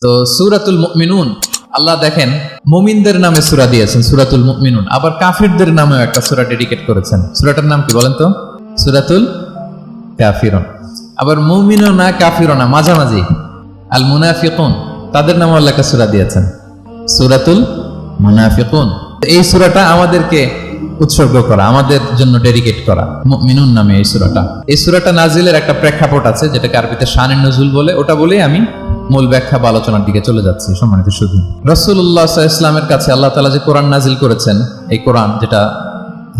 তো সূরাতুল মুমিনুন, আল্লাহ দেখেন মুমিনদের নামে সূরা দিয়েছেন সূরাতুল মুমিনুন, আবার কাফিরদের নামেও একটা সূরা ডেডিকেট করেছেন। সূরাটার নাম কি বলেন তো? সূরাতুল কাফিরুন। আবার মুমিনুন না কাফিরুন না, মাঝামাঝি আল মুনাফিকুন, তাদের নামে আল্লাহ একটা সূরা দিয়েছেন সূরাতুল মুনাফিকুন। এই সূরাটা আমাদেরকে উৎসর্গ করা, আমাদের জন্য ডেডিকেট করা, মুমিনুন নামে এই সূরাটা। এই সূরাটা নাজিলের একটা প্রেক্ষাপট আছে, যেটাকে আরবিতে শানে নুজুল বলে। ওটা বলেই আমি মূল ব্যাখ্যা বা আলোচনার দিকে চলে যাচ্ছি। সম্মানিত সুধী, রাসূলুল্লাহ সাল্লাল্লাহু আলাইহি ওয়াসাল্লামের কাছে আল্লাহ তাআলা যে কোরআন নাজিল করেছেন, এই কোরআন যেটা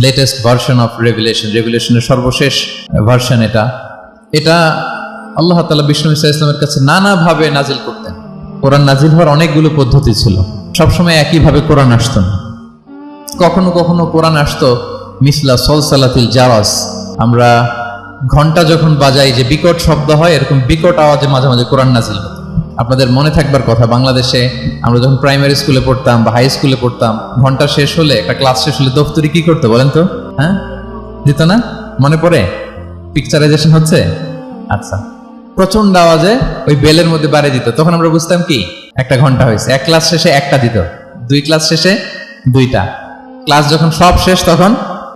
লেটেস্ট ভার্সন অফ রেভিলেশনের সর্বশেষ ভার্সন, এটা আল্লাহ তাআলা বিষ্ণু ঈসা ইসলামের কাছে নানাভাবে নাজিল করতেন। কোরআন নাজিল হওয়ার অনেকগুলো পদ্ধতি ছিল, সবসময় একইভাবে কোরআন আসতো না। কখনো কখনো কোরআন আসতো মিসলা সলসালাতিল জারাস, আমরা ঘন্টা যখন বাজাই যে বিকট শব্দ হয়, এরকম বিকট আওয়াজে মাঝে মাঝে কোরআন নাজিল হতো। আপনাদের মনে থাকবার কথা, বাংলাদেশে আমরা যখন প্রাইমারি স্কুলে পড়তাম বা হাই স্কুলে পড়তাম, ঘন্টা শেষ হলে, একটা ক্লাস শেষ হলে দফতরি কি করতো বলেন তো? হ্যাঁ, দিত না? মনে পড়ে? পিকচারাইজেশন হচ্ছে? আচ্ছা, প্রচন্ড আওয়াজে ওই বেলের মধ্যে বাড়ি দিত। তখন আমরা বুঝতাম কি একটা ঘন্টা হয়েছে। এক ক্লাস শেষে একটা দিত, দুই ক্লাস শেষে দুইটা, ক্লাস যখন সব শেষ তখন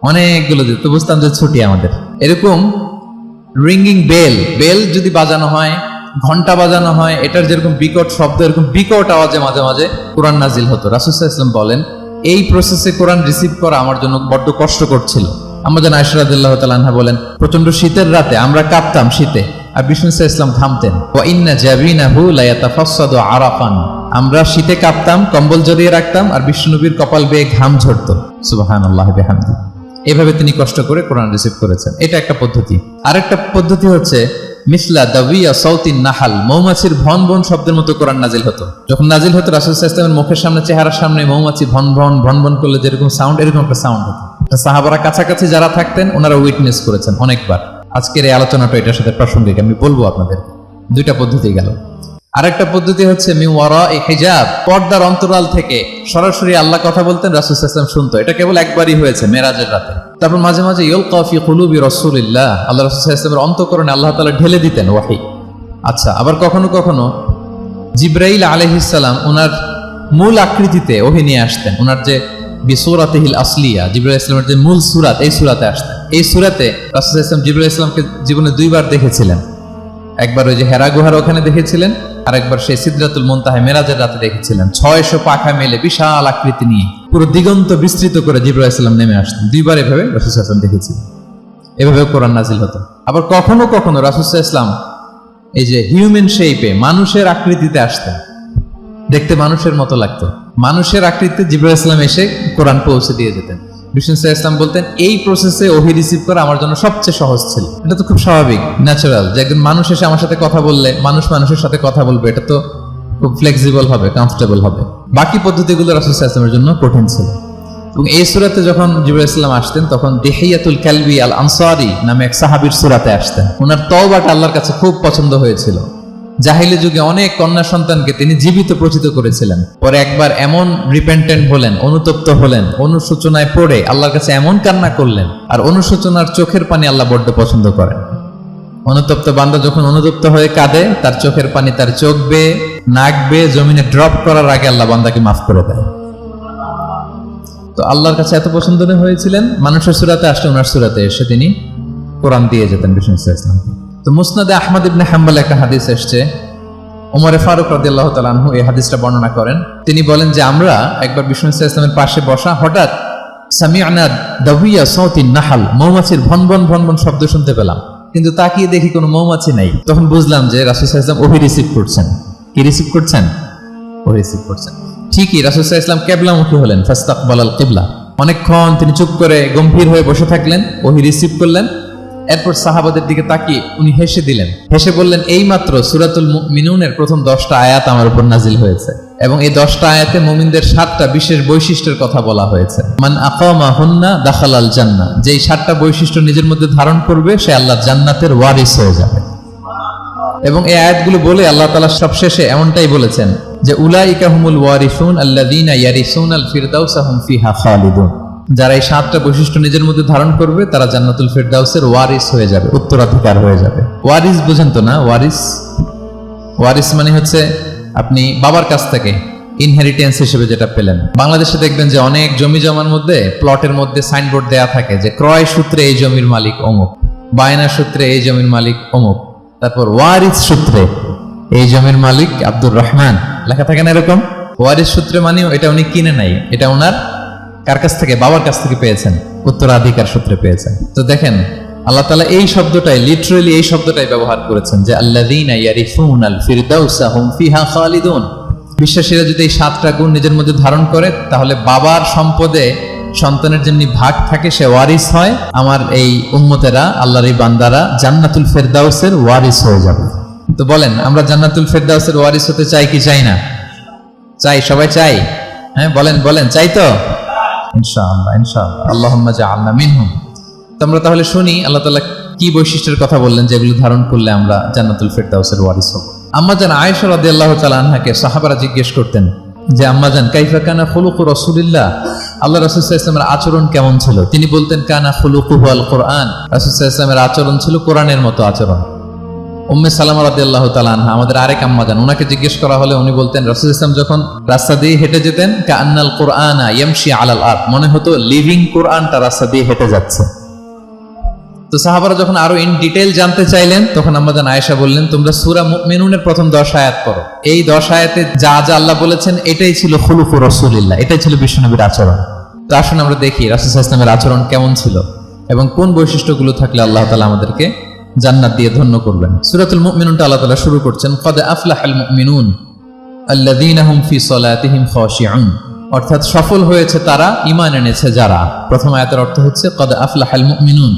অনেকগুলো দিত, তো বুঝতাম যে ছুটি আমাদের। এরকম রিঙ্গিং বেল যদি বাজানো হয়, ঘন্টা বাজানো হয়, এটার যেরকম বিকট শব্দ, এরকম বিকট আওয়াজে মাঝে মাঝে কোরআন নাজিল হতো। রাসূল সাল্লাল্লাহু আলাইহি ওয়াসাল্লাম বলেন, এই প্রসেসে কোরআন রিসিভ করা আমার জন্য বড্ড কষ্টকর ছিল। আমাদের আয়েশা রাদিয়াল্লাহু তাআলা আনহা বলেন, প্রচন্ড শীতের রাতে আমরা কাঁপতাম শীতে, আর বিষ্ণু সাল্লাল্লাহু আলাইহি ওয়াসাল্লাম ঘামতেন। ওয়া ইন্না জাবিনাহু লা ইয়াতাফাসসাদু আরাফান, আমরা শীতে কাঁপতাম, কম্বল জড়িয়ে রাখতাম, আর বিষ্ণুনবীর কপাল বেয়ে ঘাম ঝরতো। সুবহানাল্লাহি ওয়া বিহামদিহি। এভাবে তিনি কষ্ট করে কোরআন রিসিভ করেছেন। এটা একটা পদ্ধতি। আরেকটা পদ্ধতি হচ্ছে মিসলা দাবিয়া সাউতিন নাহাল, মৌমাছির ভন ভন শব্দের মতো কোরআন নাজিল হতো। যখন নাজিল হতো, রাসূল সাল্লাল্লাহু আলাইহি ওয়াসাল্লামের মুখের সামনে, চেহারার সামনে মৌমাছি ভন ভন করলে যেরকম সাউন্ড, এরকম একটা সাউন্ড হতো। সাহাবারা কাছাকাছি যারা থাকতেন, ওনারা উইটনেস করেছেন অনেকবার। আজকের এই আলোচনাটা এটার সাথে প্রাসঙ্গিক, আমি বলবো আপনাদের। দুইটা পদ্ধতি গেল। আরেকটা পদ্ধতি হচ্ছে মিন ওয়ারাই হিজাব, পর্দার অন্তরাল থেকে সরাসরি আল্লাহ কথা বলতেন, রাসূল সাল্লাল্লাহু আলাইহি ওয়াসাল্লাম শুনতো। এটা কেবল একবারই হয়েছে, মেরাজের রাতে। তারপর মাঝে মাঝে ইউলকা ফি কুলুবি রাসূলিল্লাহ, আল্লাহ রাসূল সাল্লাল্লাহু আলাইহি ওয়াসাল্লামের অন্তঃকরণে আল্লাহ তাআলা ঢেলে দিতেন ওয়াহী। আচ্ছা, আবার কখনো কখনো জিবরাইল আলাইহিস সালাম ওনার মূল আকৃতিতে ওহী নিয়ে আসতেন। ওনার যে বিসূরাতিহিল আসলিয়া, জিবরাইল আলাইহিস সালামের যে মূল সূরাত, এই সূরাতে আসতেন। এই সূরাতে রাসূল সাল্লাল্লাহু আলাইহি ওয়াসাল্লাম জিবরাইল আলাইহিস সালামকে জীবনে দুইবার দেখেছিলেন। একবার ওই যে হেরা গুহার ওখানে দেখেছিলেন, আর একবার সেই সিদরাতুল মুনতাহা মেরাজের রাতে দেখেছিলেন। 600 পাখা মেলে বিশাল আকৃতি নিয়ে পুরো দিগন্ত বিস্তৃত করে জিবরাইল আলাইহিস সালাম নেমে আসতেন। দুইবার এভাবে রাসূল সাল্লাল্লাহু আলাইহি ওয়াসাল্লাম দেখেছিলেন। এভাবে কোরআন নাজিল হতো। আবার কখনো কখনো রাসূল সাল্লাল্লাহু আলাইহি ওয়াসাল্লাম এই যে হিউম্যান শেপে, মানুষের আকৃতিতে আসতেন, দেখতে মানুষের মতো লাগতো। মানুষের আকৃতিতে জিবরাইল আলাইহিস সালাম এসে কোরআন পৌঁছে দিয়ে যেতেন। বিষ্ণু সাল্লাল্লাহু আলাইহি ওয়াসাল্লাম বলতেন, এই প্রসেসে ওহী রিসিভ করা আমার জন্য সবচেয়ে সহজ ছিল। এটা তো খুব স্বাভাবিক, ন্যাচারাল, যে একজন মানুষ এসে আমার সাথে কথা বললে, মানুষ মানুষের সাথে কথা বলবে, এটা তো খুব ফ্লেক্সিবল হবে, কমফোর্টেবল হবে। বাকি পদ্ধতিগুলো রাসূল সাল্লাল্লাহু আলাইহি ওয়াসাল্লামের জন্য কঠিন ছিল। এবং এই সূরাতে যখন জিবরাইল আলাইহিস সালাম আসতেন, তখন দিহিয়াতুল কালবি আল আনসারী নামে এক সাহাবীর সূরাতে আসতেন। ওনার তওবাটা আল্লাহর কাছে খুব পছন্দ হয়েছিল। জাহিলি যুগে অনেক কন্যা সন্তানকে তিনি জীবিত প্রচিত করেছিলেন। পরে একবার এমন রিপেন্টেন্ট হলেন, অনুতপ্ত হলেন, অনুশোচনায় পড়ে আল্লাহর কাছে এমন কান্না করলেন। আর অনুশোচনার চোখের পানি আল্লাহ বড্ড পছন্দ করেন। অনুতপ্ত বান্দা যখন অনুতপ্ত হয়ে কাঁদে, তার চোখের পানি তার চোখ বেয়ে, নাক বেয়ে জমিনে ড্রপ করার আগে আল্লাহ বান্দাকে মাফ করে দেয়। তো আল্লাহর কাছে এত পছন্দ হয়েছিলেন, মানুষের সূরাতে আসলে ওনার সূরাতে এসে তিনি কোরআন দিয়ে যেতেন বিষ্ণু সাল্লাল্লাহু আলাইহি ওয়াসাল্লাম। তো মুসনাদে আহমদ ইবনে হাম্বল একটা হাদিস এসেছে, ওমরে ফারুক রাদিয়াল্লাহু তাআলা আনহু এই হাদিসটা বর্ণনা করেন। তিনি বলেন যে আমরা একবার বিষ্ণু সাল্লাল্লাহু আলাইহি ওয়াসাল্লামের পাশে বসা, হঠাৎ সামি'না দাবিয়া সাউতিন নাহাল, মৌমাছির ভন ভন শব্দ শুনতে পেলাম, কিন্তু তাকিয়ে দেখি কোনো মৌমাছি নাই। তখন বুঝলাম যে রাসূল সাল্লাল্লাহু আলাইহি ওয়াসাল্লাম ওহী রিসিভ করছেন। কি রিসিভ করছেন? ওহী রিসিভ করছেন। ঠিকই রাসূল সাল্লাল্লাহু আলাইহি ওয়াসাল্লাম কিবলামুখী হলেন, ফাস্তাকবালাল কিবলা। অনেকক্ষণ তিনি চুপ করে গম্ভীর হয়ে বসে থাকলেন, ওহী রিসিভ করলেন। এরপর সাহাবাদের দিকে তাকিয়ে উনি হেসে দিলেন, হেসে বললেন, এইমাত্র সূরাতুল মুমিনুনের প্রথম 10টা আয়াত আমার উপর নাজিল হয়েছে, এবং এই 10টা আয়াতে মুমিনদের 7টা বিশেষ বৈশিষ্ট্যের কথা বলা হয়েছে। মান আকামাহুন্না দাখালাল জান্নাহ, যেই 7টা বৈশিষ্ট্য নিজের মধ্যে ধারণ করবে, সে আল্লাহর জান্নাতের ওয়ারিস হয়ে যাবে। এবং এই আয়াতগুলো বলে আল্লাহ তাআলা সবশেষে এমনটাই বলেছেন যে উলাইকা হুমুল ওয়ারিসুন আল্লাযীনা ইয়ারিসুনাল ফিরদাউসা হুম ফিহা খালিদুন, যারা এই 7টা বৈশিষ্ট্য নিজের মধ্যে ধারণ করবে, তারা জান্নাতুল ফিরদাউসের ওয়ারিস হয়ে যাবে, উত্তরাধিকার হয়ে যাবে। ওয়ারিস বুঝেন তো না? ওয়ারিস মানে হচ্ছে আপনি বাবার কাছ থেকে ইনহেরিটেন্স হিসেবে যেটা পেলেন। বাংলাদেশে দেখবেন যে অনেক জমি জমার মধ্যে প্লটের মধ্যে সাইনবোর্ড দেয়া থাকে যে ক্রয় সূত্রে এই জমির মালিক অমুক, বায়না সূত্রে এই জমির মালিক অমুক, তারপর ওয়ারিস সূত্রে এই জমির মালিক আব্দুর রহমান লেখা থাকে না এরকম। ওয়ারিস সূত্রে মানেও এটা উনি কিনে নাই, এটা ওনার কার কাছ থেকে? বাবার কাছ থেকে পেয়েছেন, উত্তরাধিকার সূত্রে পেয়েছেন। তো দেখেন আল্লাহ তাআলা এই শব্দটাই, লিটারালি এই শব্দটাই ব্যবহার করেছেন যে আল্লাযীনা ইয়ারিফুনাল ফিরদাউসা হুম ফিহা খালিদুন। বিশ্বাসীরা যদি এই 7টা গুণ নিজের মধ্যে ধারণ করে তাহলে বাবার সম্পদে সন্তানের যেমনি ভাগ থাকে সে ওয়ারিস হয়, আমার এই উম্মতেরা, আল্লাহর এই বান্দারা জান্নাতুল ফেরদাউসের ওয়ারিস হয়ে যাবে। তো বলেন আমরা জান্নাতুল ফেরদাউসের ওয়ারিস হতে চাই কি চাই না? চাই, সবাই চাই। হ্যাঁ বলেন বলেন, চাই তো? ইনশাআল্লাহ ইনশাআল্লাহ, আল্লাহুম্মা জাআলনা মিনহুম। তো আমরা তাহলে শুনি আল্লাহ তাআলা কি বৈশিষ্ট্যের কথা বললেন যেগুলো ধারণ করলে আমরা জান্নাতুল ফেরদাউসের ওয়ারিস হব। আম্মাজান আয়েশা রাদিয়াল্লাহু তাআলা আনহাকে সাহাবারা জিজ্ঞেস করতেন যে আম্মাজান কাইফা কানা খুলুকু রাসূলিল্লাহ, আল্লাহ রাসূল সাল্লাল্লাহু আলাইহি ওয়াসাল্লামের আচরণ কেমন ছিল? তিনি বলতেন কানা খুলুকুহু আল কোরআন, রাসূল সাল্লাল্লাহু আলাইহি ওয়াসাল্লামের আচরণ ছিল কোরআনের মতো আচরণ। উম্মে সালামা রাদিয়াল্লাহু তাআলা আনহা আমাদের আরেক আম্মাজান, ওনাকে জিজ্ঞেস করা হলে উনি বলতেন রাসূল সাল্লাল্লাহু আলাইহি ওয়াসাল্লাম যখন রাস্তা দিয়ে হেঁটে যেতেন কাআন্নাল কোরআনা ইয়ামশি আলাল আরদ, মনে হতো লিভিং কোরআনটা রাস্তা দিয়ে হেঁটে যাচ্ছে। তো সাহাবারা যখন আরো ইন ডিটেইল জানতে চাইলেন তখন আম্মাজান আয়েশা বললেন তোমরা সূরা মুমিনুনের প্রথম 10 আয়াত পড়ো, এই 10 আয়াতে যা যা আল্লাহ বলেছেন এটাই ছিল খুলুকু রাসূলিল্লাহ, এটাই ছিল বিশ্বনবীর আচরণ। তো আসুন আমরা দেখি রাসূল সাল্লাল্লাহু আলাইহি ওয়াসাল্লামের আচরণ কেমন ছিল এবং কোন বৈশিষ্ট্যগুলো থাকলে আল্লাহ তাআলা আমাদেরকে জান্নাত দিয়ে ধন্য করবেন। সূরাতুল মুমিনুনটা আল্লাহ তাআলা শুরু করছেন ক্বাদ আফলাহাল মুমিনুন আল্লাযীনা হুম ফি সালাতিহিম খাশিউন, অর্থাৎ সফল হয়েছে তারা, ঈমান এনেছে যারা। প্রথম আয়াতের অর্থ হচ্ছে ক্বাদ আফলাহাল মুমিনুন,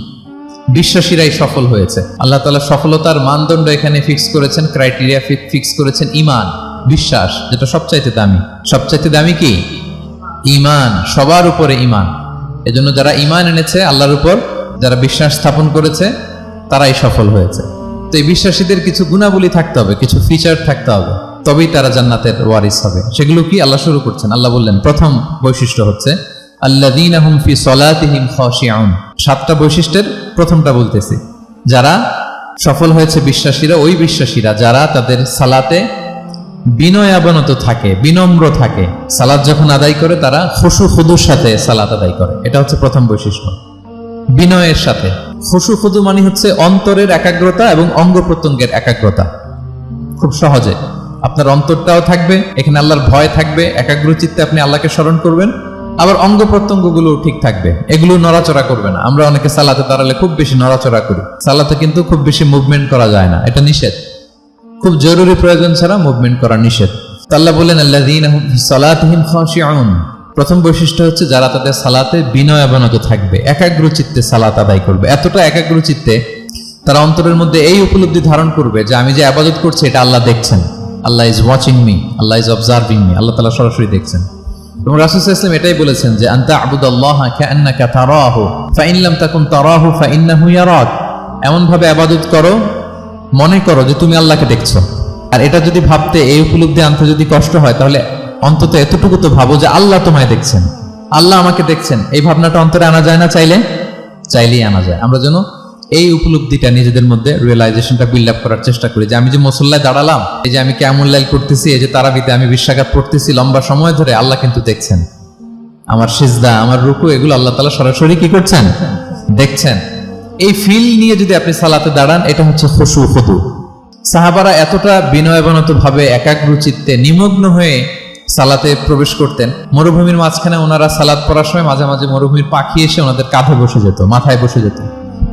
বিশ্বাসীরাই সফল হয়েছে। আল্লাহ তাআলা সফলতার মানদণ্ড এখানে ফিক্স করেছেন, ক্রাইটেরিয়া ফিক্স করেছেন ঈমান, বিশ্বাস, যেটা সবচাইতে দামি। সবচাইতে দামি কি? ঈমান, সবার উপরে ঈমান। এজন্য যারা ঈমান এনেছে আল্লাহর উপর, যারা বিশ্বাস স্থাপন করেছে তারাই সফল হয়েছে। তো এই বিশ্বাসীদের কিছু গুণাবলী থাকতে হবে, কিছু ফিচার থাকতে হবে, তবেই তারা জান্নাতের ওয়ারিস হবে। সেগুলো কি আল্লাহ শুরু করছেন। আল্লাহ বললেন প্রথম বৈশিষ্ট্য হচ্ছে আল্লাযীনা হুম ফি সালাতিহিম খাশিউন। 7টা বৈশিষ্ট্যের প্রথমটা বলতেছি, যারা সফল হয়েছে বিশ্বাসীরা, ওই বিশ্বাসীরা যারা তাদের সালাতে বিনয়াবনত থাকে, বিনম্র থাকে। সালাত যখন আদায় করে তারা খুশু খুদুর সাথে সালাত আদায় করে, এটা হচ্ছে প্রথম বৈশিষ্ট্য। বিনয়ের সাথে। খুশু খুদু মানে হচ্ছে অন্তরের একাগ্রতা এবং অঙ্গ প্রত্যঙ্গের একাগ্রতা। খুব সহজে আপনার অন্তরটাও থাকবে, এখানে আল্লাহর ভয় থাকবে, একাগ্র চিত্তে আপনি আল্লাহকে স্মরণ করবেন, আবার অঙ্গ প্রত্যঙ্গগুলো ঠিক থাকবে, এগুলো নড়াচড়া করবে না। আমরা অনেকে সালাতে দাঁড়ালে খুব বেশি নড়াচড়া করি, সালাতে কিন্তু খুব বেশি মুভমেন্ট করা যায় না, এটা নিষেধ। খুব জরুরি প্রয়োজন ছাড়া মুভমেন্ট করা নিষেধ। আল্লাহ বলেন আল্লাযীনা হুম ফি সালাতিহিম খাশিউন, প্রথম বৈশিষ্ট্য হচ্ছে যারা তাদের সালাতে বিনয়াবনত থাকবে, একাগ্র চিত্তে সালাত আদায় করবে। এতটা একাগ্র চিত্তে তারা অন্তরের মধ্যে এই উপলব্ধি ধারণ করবে যে আমি যে ইবাদত করছি এটা আল্লাহ দেখছেন, Allah is watching me, Allah is observing me, Allah তাআলা সরাসরি দেখছেন। এবং রাসূল সাল্লাল্লাহু আলাইহি ওয়াসাল্লাম এটাই বলেছেন যে আনতা আবুদাল্লাহ কাআন্নাকা তারাহু ফাইন লাম তাকুন তারাহু ফাইন্নাহু ইয়ারাক, এমন ভাবে ইবাদত করো মনে করো যে তুমি আল্লাহকে দেখছো। আর এটা যদি ভাবতে, এই উপলব্ধি আনতে যদি কষ্ট হয় তাহলে অন্তত এতটুকু তো ভাবো যে আল্লাহ তোমায় দেখছেন, আল্লাহ আমাকে দেখছেন। এই ভাবনাটা অন্তরে আনা যায় না? চাইলেই আনা যায়। আমরা যেন এই উপলব্ধিটা নিজেদের মধ্যে রিয়েলাইজেশনটা বিল্ড আপ করার চেষ্টা করি যে আমি যে মুসল্লায় দাঁড়ালাম, এই যে আমি কিয়ামুল লাইল করতেছি, এই যে তারাবিতে আমি 20 রাকাত পড়তেছি লম্বা সময় ধরে, আল্লাহ কিন্তু দেখছেন। আমার সিজদা, আমার রুকু, এগুলো আল্লাহ তাআলা সরাসরি কি করছেন? দেখছেন। এই ফিল নিয়ে যদি আপনি সালাতে দাঁড়ান, এটা হচ্ছে খুশু খুদু। সাহাবারা এতটা বিনয়াবনত ভাবে একাগ্র চিত্তে নিমগ্ন হয়ে সালাতে প্রবেশ করতেন। মরুভূমির মাঝখানে ওনারা সালাত পড়ার সময় মাঝে মাঝে মরুভূমির পাখি এসে ওনাদের কাঁধে বসে যেত, মাথায় বসে যেত।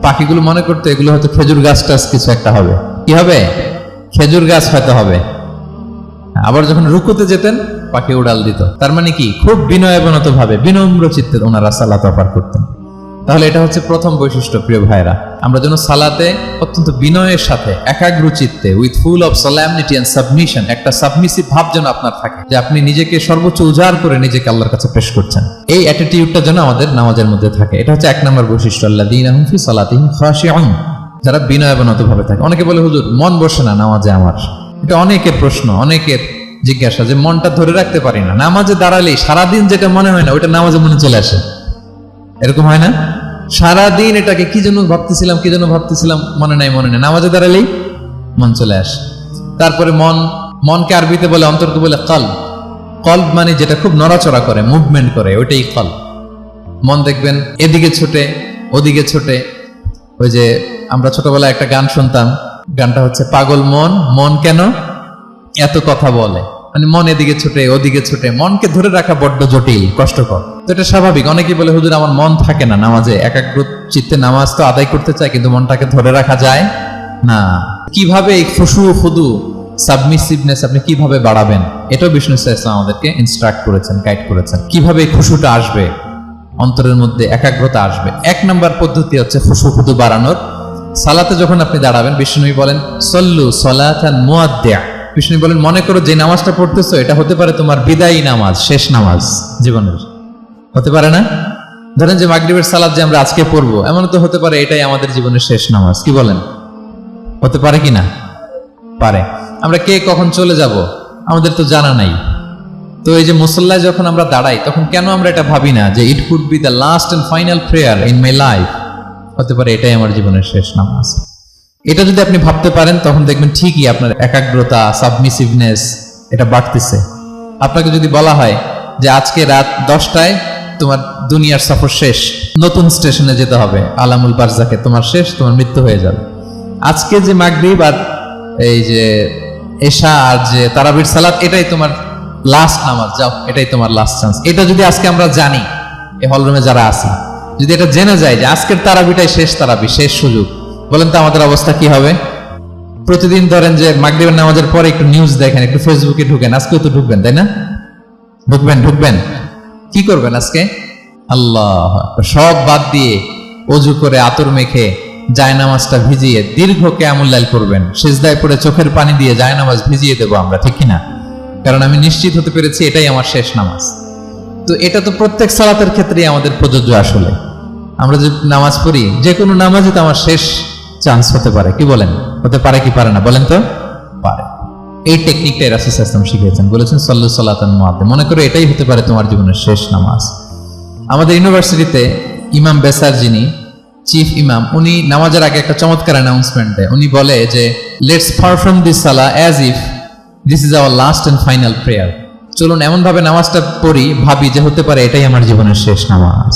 পাখিগুলো মনে করতো এগুলো হয়তো খেজুর গাছ টাছ কিছু একটা হবে। কি হবে? খেজুর গাছ হয়তো হবে। আবার যখন রুকুতে যেতেন পাখি উড়াল দিত। তার মানে কি? খুব বিনয়াবনত ভাবে, বিনম্র চিত্তে ওনারা সালাত পার করতেন। তাহলে এটা হচ্ছে প্রথম বৈশিষ্ট্য। প্রিয় ভাইরা, আমরা যেন সালাতে অত্যন্ত বিনয়ের সাথে, একাগ্র চিত্তে, with full of solemnity and submission, একটা সাবমিসিভ ভাব যেন আপনার থাকে, যে আপনি নিজেকে সর্বোচ্চ উজাড় করে নিজেকে আল্লাহর কাছে পেশ করছেন। এই অ্যাটিটিউডটা যেন আমাদের নামাজের মধ্যে থাকে। এটা হচ্ছে 1 নম্বর বৈশিষ্ট্য, আল্লাযীনা হুম ফি সালাতিহিম খাশিউন, যারা বিনয়াবনত ভাবে থাকে। অনেকে বলে হুজুর মন বসে না নামাজে আমার। এটা অনেকের প্রশ্ন, অনেকের জিজ্ঞাসা যে মনটা ধরে রাখতে পারি না, নামাজে দাঁড়ালেই সারাদিন যেটা মনে হয় না ওটা নামাজে মনে চলে আসে। এরকম হয় না? সারাদিন এটাকে কি যেন ভাবতেছিলাম মনে নাই, নামাজে দাঁড়ালেই মন চলে আসে। তারপরে মনকে আরবিতে বলে, অন্তরকে বলে কলব। কলব মানে যেটা খুব নড়াচড়া করে, মুভমেন্ট করে, ওইটাই কলব। মন দেখবেন এদিকে ছোটে ওদিকে ছোটে। ওই যে আমরা ছোটবেলায় একটা গান শুনতাম, গানটা হচ্ছে পাগল মন, মন কেন এত কথা বলে। মানে মন এদিকে ছুটে ওদিকে ছুটে, মনকে ধরে রাখা বড্ড জটিল, কষ্টকর। তো এটা স্বাভাবিক। অনেকেই বলে, হুজুর আমার মন থাকে না নামাজে, একাগ্র চিত্তে নামাজ তো আদায় করতে চায়, কিন্তু মনটাকে ধরে রাখা যায় না। কিভাবে এই খুশু খুদু সাবমিসিভনেস আপনি কিভাবে বাড়াবেন, এটাও বিষ্ণু ইসলাম আমাদেরকে ইনস্ট্রাক্ট করেছেন, গাইড করেছেন। কিভাবে এই খুশুটা আসবে, অন্তরের মধ্যে একাগ্রতা আসবে। 1 নম্বর পদ্ধতি হচ্ছে খুশু খুদু বাড়ানোর। সালাতে যখন আপনি দাঁড়াবেন, বিষ্ণু বলেন সল্লু সলাতান মুআদ্দিয়া। বিষ্ণু বলেন, মনে করো যে নামাজটা পড়তেছো এটা হতে পারে তোমার বিদায়ী নামাজ, শেষ নামাজ জীবনের। হতে পারে না? ধরেন যে মাগরিবের সালাত যে আমরা আজকে পড়বো, এমন তো হতে পারে এটাই আমাদের জীবনের শেষ নামাজ। কি বলেন? হতে পারে কি না? পারে। আমরা কে কখন চলে যাব আমাদের তো জানা নাই। তো এই যে মুসল্লায় যখন আমরা দাঁড়াই, তখন কেন আমরা এটা ভাবি না যে it could be the last and final prayer in my life? হতে পারে এটাই আমার জীবনের শেষ নামাজ। এটা যদি আপনি ভাবতে পারেন, তখন দেখবেন ঠিকই আপনার একাগ্রতা, সাবমিসিভনেস এটা বাড়তেছে। আপনাকে যদি বলা হয় যে আজকে রাত 10টায় তোমার দুনিয়ার সফর শেষ, নতুন স্টেশনে যেতে হবে, আলামুল বারজাকে, তোমার শেষ, তোমার মৃত্যু হয়ে যাবে। আজকে যে মাগরিব আর এই যে এশা আর যে তারাবির সালাত, এটাই তোমার লাস্ট নামাজ, যাও এটাই তোমার লাস্ট চান্স। এটা যদি আজকে আমরা জানি, এই হলরুমে যারা আছি, যদি এটা জেনে যায় যে আজকের তারাবিটাই শেষ তারাবি, শেষ সুযোগ, বলেন তো আমাদের অবস্থা কি হবে? প্রতিদিন ধরেন যে মাগরিবের নামাজের পরে একটু নিউজ দেখেন, একটু ফেসবুকে ঢুকেন, আজকেও তো ঢুকবেন, তাই না? ঢুকবেন কি করবেন আজকে? আল্লাহ, সব বাদ দিয়ে অজু করে আতর মেখে জায়নামাজটা ভিজিয়ে দীর্ঘ কিয়ামুল লাইল করবেন। সিজদায় পড়ে চোখের পানি দিয়ে জায়নামাজ ভিজিয়ে দেবো আমরা, ঠিক কিনা? কারণ আমি নিশ্চিত হতে পেরেছি এটাই আমার শেষ নামাজ। তো এটা তো প্রত্যেক সালাতের ক্ষেত্রেই আমাদের প্রযোজ্য। আসলে আমরা যে নামাজ পড়ি, যে কোনো নামাজে তো আমার শেষ চান্স হতে পারে। কি বলেন? হতে পারে কি পারে না? বলেন তো। পারে। এই টেকনিকটাই রাসূল সাল্লাল্লাহু আলাইহি ওয়াসাল্লাম শিখিয়েছেন, বলেছেন সল্লু সালাতান মুআদ্দিয়া। মনে করো এটাই হতে পারে তোমার জীবনের শেষ নামাজ। আমাদের ইউনিভার্সিটিতে ইমাম বেসার, যিনি চিফ ইমাম, উনি নামাজের আগে একটা চমৎকার অ্যানাউন্সমেন্ট দেয়। উনি বলে যে লেটস পারফর্ম দিস সালাহ as if this is our last and final prayer. চলুন এমন ভাবে নামাজটা পড়ি, ভাবি যে হতে পারে এটাই আমার জীবনের শেষ নামাজ।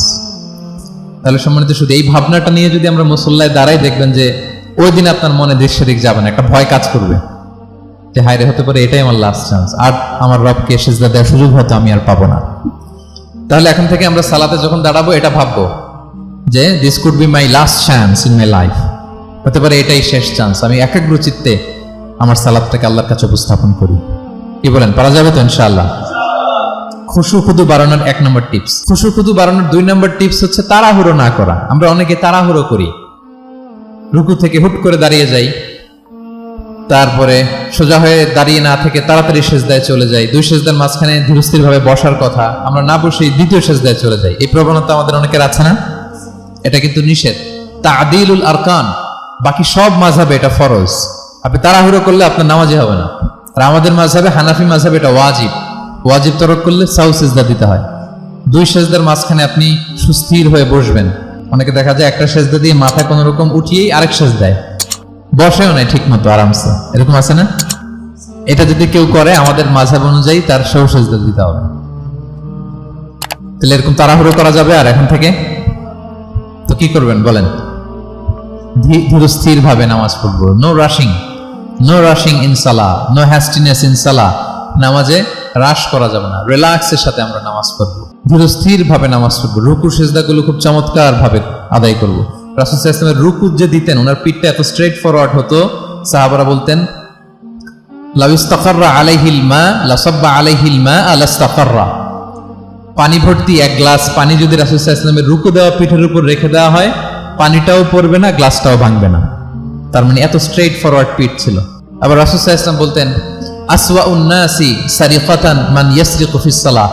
তাহলে সম্মানিত, শুধু এই ভাবনাটা নিয়ে যদি আমরা মুসল্লায় দাঁড়াই, দেখবেন যে ওই দিন আপনার মনে দিক সেদিক যাবে না, একটা ভয় কাজ করবে যে হায়রে, হতে পারে এটাই আমার লাস্ট চান্স, আর আমার রবকে সিজদা দেওয়ার সুযোগ হয়তো আমি আর পাবো না। তাহলে এখন থেকে আমরা সালাতে যখন দাঁড়াবো, এটা ভাববো যে this could be my last chance in my life. হতে পারে এটাই শেষ চান্স, আমি একাগ্র চিত্তে আমার সালাতটাকে আল্লাহর কাছে উপস্থাপন করি। কি বলেন, পারা যাবে তো ইনশাআল্লাহ? খুশু খুদু বাড়ানোর 1 নম্বর টিপস। খুশু খুদু বাড়ানোর 2 নম্বর টিপস হচ্ছে তাড়াহুড়ো না করা। আমরা অনেকে তাড়াহুড়ো করি, রুকু থেকে হুট করে দাঁড়িয়ে যাই, তারপরে সোজা হয়ে দাঁড়িয়ে না থেকে তাড়াতাড়ি সেজদায় চলে যাই। 2 সেজদার মাঝখানে ধীরস্থির ভাবে বসার কথা, আমরা না বসেই 2য় সেজদায় চলে যাই। এই প্রবণতা আমাদের অনেকের আছে না? এটা কিন্তু নিষেধ। তা'দিলুল আরকান, বাকি সব মাযহাবে এটা ফরজ। আপনি তাড়াহুড়ো করলে আপনার নামাজই হবে না। আর আমাদের মাযহাবে, হানাফি মাযহাবে, এটা ওয়াজিব। ওয়াজিব তরক করলে সাউ সিজদা দিতে হয়। 2 সেজদার মাঝখানে আপনি সুস্থির হয়ে বসবেন। অনেকে দেখা যায় একটা সেজদা দিয়ে মাথা কোনো রকম উঠিয়েই আরেক সেজদায় বসেও নাই ঠিক মতো, আরামসে। এরকম আছে না? এটা যদি কেউ করে, আমাদের মাযহাব অনুযায়ী তার সাউ সিজদা দিতে হবে। তাহলে এরকম তাড়াহুড়ো করা যাবে? আর এখন থেকে তো কি করবেন বলেন? ধীরস্থির ভাবে নামাজ পড়বো। No rushing in salah, no hastiness in salah. নামাজে রাশ করা যাবে না, রিল্যাক্সের সাথে আমরা নামাজ পড়বো, ধীরস্থির ভাবে নামাজ পড়বো। রুকু সিজদাগুলো খুব চমৎকার ভাবে আদায় করবো। রাসূল সাল্লাল্লাহু আলাইহি ওয়াসাল্লামের রুকু যে দিতেন, ওনার পিঠটা এত স্ট্রেট ফরওয়ার্ড হতো, সাহাবারা বলতেন লাউ ইস্তাকাররা আলাইহিল মা লাসাব্বা আলাইহিল মা আলাস্তাকাররা। পানি ভর্তি 1 গ্লাস পানি যদি রাসূল সাল্লাল্লাহু আলাইহি ওয়াসাল্লামের রুকু দেওয়া পিঠের উপর রেখে দেওয়া হয়, পানিটাও পড়বে না, গ্লাসটাও ভাঙবে না। তার মানে এত স্ট্রেট ফরওয়ার্ড পিঠ ছিল। আবার রাসূল সাল্লাল্লাহু আলাইহি ওয়াসাল্লাম বলতেন আসওয়াউন নাসি সারিকাতান মান ইয়াসরিকু ফিস সালাহ।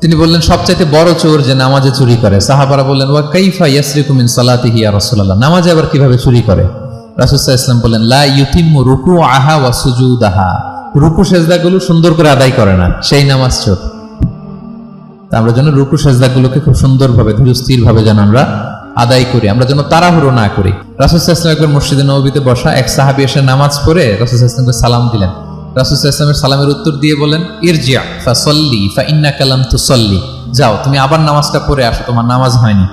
তিনি বললেন সবচাইতে বড় চোর যে নামাজে চুরি করে। সাহাবারা বললেন ওয়া কাইফা ইয়াসরিকু মিন সালাতিহি ইয়া রাসূলুল্লাহ, নামাজে আবার কিভাবে চুরি করে? রাসূল সাল্লাল্লাহু আলাইহি ওয়াসাল্লাম বললেন লা ইউতিম্মু রুকুআহা ওয়া সুজুদাহা, রুকু সেজদাগুলো সুন্দর করে আদায় করে না, সেই নামাজ চোর। তা আমরা যেন রুকু সেজদাগুলোকে খুব সুন্দরভাবে ধীরস্থির ভাবে যেন আমরা আদায় করি, আমরা যেন তাড়াহুড়ো না করি। রাসূল সাল্লাল্লাহু আলাইহি ওয়াসাল্লাম একবার মসজিদে নববীতে বসা এক সাহাবী এসে নামাজ পড়ে রাসূল সাল্লাল্লাহু আলাইহি ওয়াসাল্লামকে সালাম দিলেন। রাসূল সাল্লাল্লাহু আলাইহি ওয়াসাল্লামের সালামের উত্তর দিয়ে বলেন, ইরজি' ফাসাল্লি ফাইন্নাকা লাম তুসাল্লি, যাও তুমি আবার নামাজটা পড়ে আসো, তোমার নামাজ হয়নি।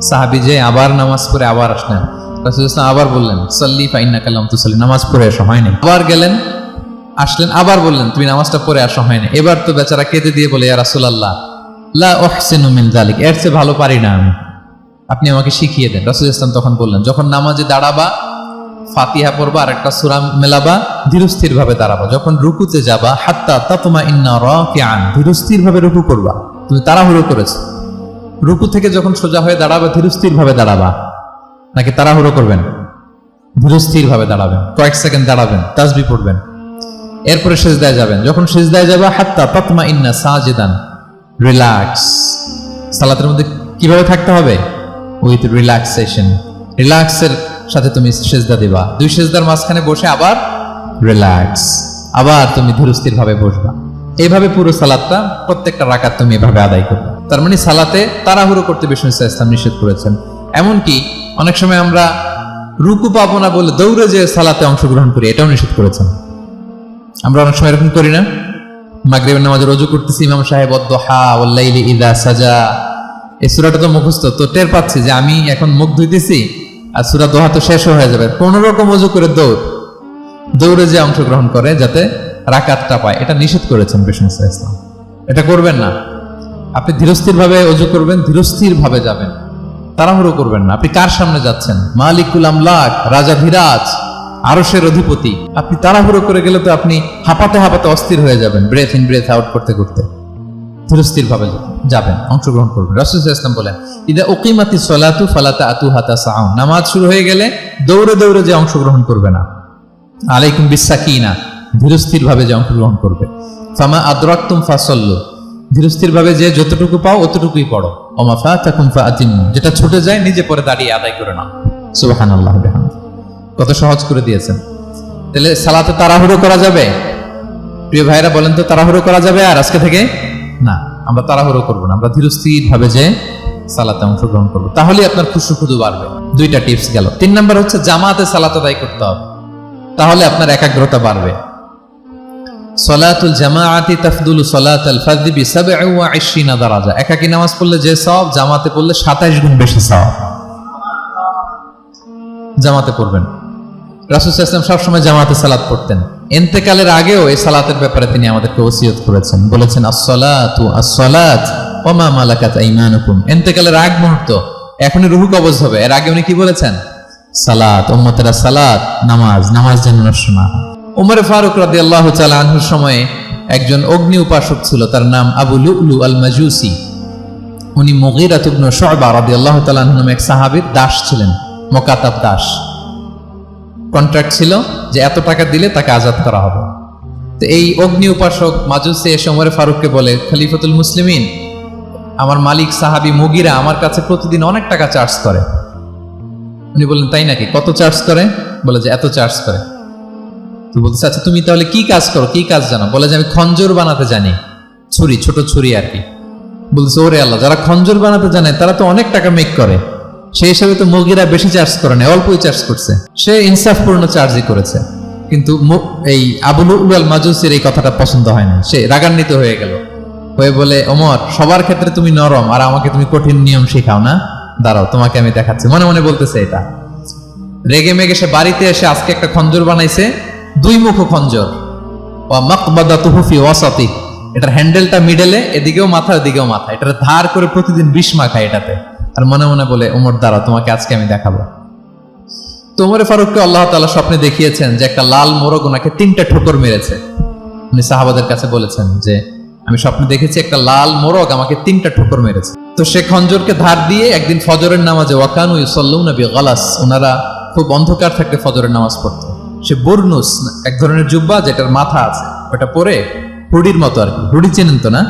সাহাবী যে আবার নামাজ পড়ে আবার আসলেন, রাসূল সাল্লাল্লাহু আলাইহি ওয়াসাল্লাম আবার বললেন, সাল্লি ফাইন্নাকা লাম তুসাল্লি, নামাজ পড়ে আসো, হয়নি। আবার গেলেন, আসলেন, আবার বললেন তুমি নামাজটা পড়ে আসো, হয়নি। এবার তো বেচারা কেঁদে দিয়ে বলে, ইয়া রাসূলুল্লাহ লা উহসিনু মিন যালিক, এর চেয়ে ভালো পারি না আমি, আপনি আমাকে শিখিয়ে দেন। রাসূল ইসলাম তখন বললেন, যখন নামাজে দাঁড়াবা ফাতিহা পড়বা আর একটা সূরা মেলাবা, ধীরস্থির ভাবে দাঁড়াবা। যখন রুকুতে যাবা হাত্তা তাতমাইন্না রাকিআন, ধীরস্থির ভাবে রুকু করবা। তুমি তাড়াহুড়ো করেছো, রুকু থেকে যখন সোজা হয়ে দাঁড়াবা ধীরস্থির ভাবে দাঁড়াবা, নাকি তাড়াহুড়ো করবেন? ধীরস্থির ভাবে দাঁড়াবেন, কয়েক সেকেন্ড দাঁড়াবেন, তাসবিহ পড়বেন, এরপরে সিজদায় যাবেন। যখন সিজদায় যাবা হাত্তা তাতমাইন্না সাজিদান, রিল্যাক্স। সালাতের মধ্যে কিভাবে থাকতে হবে? উইথ রিল্যাক্সেশন, রিল্যাক্সের সাথে তুমি সিজদা দিবা। দুই সিজদার মাঝখানে বসে আবার রিল্যাক্স, আবার তুমি ধীরস্থির ভাবে বসবা। এইভাবে পুরো সালাতটা প্রত্যেকটা রাকাত তুমি এভাবে আদায় করবে। তার মানে সালাতে তাড়াহুড়ো করতে বিষ্ণু ইসলাম নিষেধ করেছেন। এমনকি অনেক সময় আমরা রুকু পাবো না বলে দৌড়ে যে সালাতে অংশগ্রহণ করি, এটাও নিষেধ করেছেন। আমরা অনেক সময় এরকম করি না? মাগরিবের নামাজে রুজু করতেছি, ইমাম সাহেব ওয়াদ-দুহা ওয়াল-লাইলি ইযা সাজা, এই সূরাটা তো মুখস্থ, তো টের পাচ্ছি যে আমি এখন মুখ ধুইতেছি আর সূরা দোহা তো শেষ হয়ে যাবে, কোন রকম ওযু করে দৌড়ে যে অংশগ্রহণ করে যাতে রাকাতটা পায়, এটা নিষেধ করেছেন বিষ্ণু ইসলাম। এটা করবেন না। আপনি ধীরস্থির ভাবে ওযু করবেন, ধীরস্থির ভাবে যাবেন, তাড়াহুড়ো করবেন না। আপনি কার সামনে যাচ্ছেন? মালিকুল আমলাক, রাজাধিরাজ, আরশের অধিপতি। আপনি তাড়াহুড়ো করে গেলে তো আপনি হাঁপাতে হাঁপাতে অস্থির হয়ে যাবেন, ব্রেথ ইন ব্রেথ আউট করতে করতে। ধীরস্থির ভাবে যাবেন, অংশগ্রহণ করবেন। রাসূল সাল্লাল্লাহু আলাইহি ওয়াসাল্লাম বলেন, ইদা উকিমাতিস সালাতু ফালা তা'তুহা তাসআউন, নামাজ শুরু হয়ে গেলে দৌড়ে দৌড়ে যে অংশগ্রহণ করবে না। আলাইকুম বিসাকিনা, ধীরস্থির ভাবে যে অংশগ্রহণ করবে। ফামা আদরাকতুম ফাসাল্লু, ধীরস্থির ভাবে যে যতটুকু পাও অতটুকুই পড়ো। ওমা ফাতাকুম ফাআতিমু, যেটা ছুটে যায় নিজে পরে দাঁড়িয়ে আদায় করে নাও। সুবহানাল্লাহ বিহামদিহি, কত সহজ করে দিয়েছেন। তাহলে সালাতে তাড়াহুড়ো করা যাবে? প্রিয় ভাইরা বলেন তো, তাড়াহুড়ো করা যাবে আর আজকে থেকে? না, আমরা তাড়াহুড়ো করবো না, আমরা ধীরস্থির ভাবে যে সালাতে অংশগ্রহণ করবো, তাহলে আপনার খুশু বাড়বে। দুইটা টিপস গেল। 3 নাম্বার হচ্ছে জামাতে সালাত আদায় করতে হবে, তাহলে আপনার একাগ্রতা বাড়বে। সলাতুল জামাআতি তাফদুলু সলাতাল ফাযি বি27 দারাজা, একাকী নামাজ পড়লে যে সওয়াব, জামাতে পড়লে 27 গুণ বেশি সওয়াব। জামাতে পড়বেন। রাসূল সাল্লাল্লাহু আলাইহি ওয়াসাল্লাম সবসময় জামাতে সালাত পড়তেন। ইন্তেকালের আগেও এই সালাতের ব্যাপারে তিনি আমাদেরকে ওসিয়ত করেছেন, বলেছেন আসসালাতু আসসালাত ওয়া মা মালাকাত আইমানুকুম। ইন্তেকালের আগ মুহূর্ত, এখনই রূহ কবজ হবে, এর আগে উনি কি বলেছেন? সালাত, উম্মতেরা সালাত, নামাজ, নামাজ যেন নষ্ট না হয়। উমর ফারুক রাদিয়াল্লাহু তাআলা আনহুর সময়ে একজন অগ্নি উপাসক ছিল, তার নাম আবু লুলু আল মাজুসি। উনি মুগীরা ইবনে শু'বা রাদিয়াল্লাহু তাআলা আনহু নামে এক সাহাবীর দাস ছিলেন, মুকাতাব দাস। কন্ট্রাক্ট ছিল যে এত টাকা দিলে তাকে আজাদ করা হবে। তো এই অগ্নি উপাসক মাজুসি এসে ওমর ফারুককে বলে, খলিফাতুল মুসলিমিন, আমার মালিক সাহাবী মুগীরা আমার কাছে প্রতিদিন অনেক টাকা চার্জ করে। উনি বললেন, তাই নাকি? কত চার্জ করে? বলে যে এত চার্জ করে। তো বলতেছে, আচ্ছা তুমি তাহলে কি কাজ করো, কি কাজ জানো? বলে যে আমি খঞ্জর বানাতে জানি, ছুরি, ছোট ছুরি আর কি। বলতেছে, ওরে আল্লাহ, যারা খঞ্জর বানাতে জানে তারা তো অনেক টাকা মেক করে, সেই হিসাবে তো মুগীরা বেশি চার্জ করে না, অল্পই চার্জ করছে। সে ইনসাফপূর্ণ চার্জই করেছে। কিন্তু এই আবু লুলু আল মাজুসির এই কথাটা পছন্দ হয় না, সে রাগান্বিত হয়ে গেল, হয়ে বলে, ওমর, সবার ক্ষেত্রে তুমি নরম আর আমাকে তুমি কঠিন নিয়ম শেখাও না, দাঁড়াও তোমাকে আমি দেখাচ্ছি। মনে মনে বলতেছে এটা। রেগে মেগে সে বাড়িতে এসে আজকে একটা খঞ্জর বানাইছে, 2 মুখ খঞ্জর। ওয়া মাকবাদাতুহু ফি ওয়াসাতি, এটার হ্যান্ডেলটা মিডলে, এদিকেও মাথা ওদিকেও মাথা, এটার ধার করে প্রতিদিন 20 মাখায় এটাতে। আর মনে মনে বলে, ওমর দাঁড়াও তোমাকে আজকে আমি দেখাবো। তো ওমর ফারুককে আল্লাহ তাআলা স্বপ্নে দেখিয়েছেন যে একটা লাল মোরগ ওনাকে 3টা ঠোকর মেরেছে। উনি সাহাবাদের কাছে বলেছেন যে আমি স্বপ্নে দেখেছি একটা লাল মোরগ আমাকে 3টা ঠোকর মেরেছে। তো সে খঞ্জরকে ধার দিয়ে একদিন ফজরের নামাজে, ওয়াকানু ইউসাল্লুনা বিগালাস, ওনারা খুব অন্ধকার থাকতে ফজরের নামাজ পড়তো। সে বুরনুস, এক ধরনের জুব্বা যেটার মাথা আছে, ওটা পরে হুডির মতো আর কি, হুডি চেনেন তো না,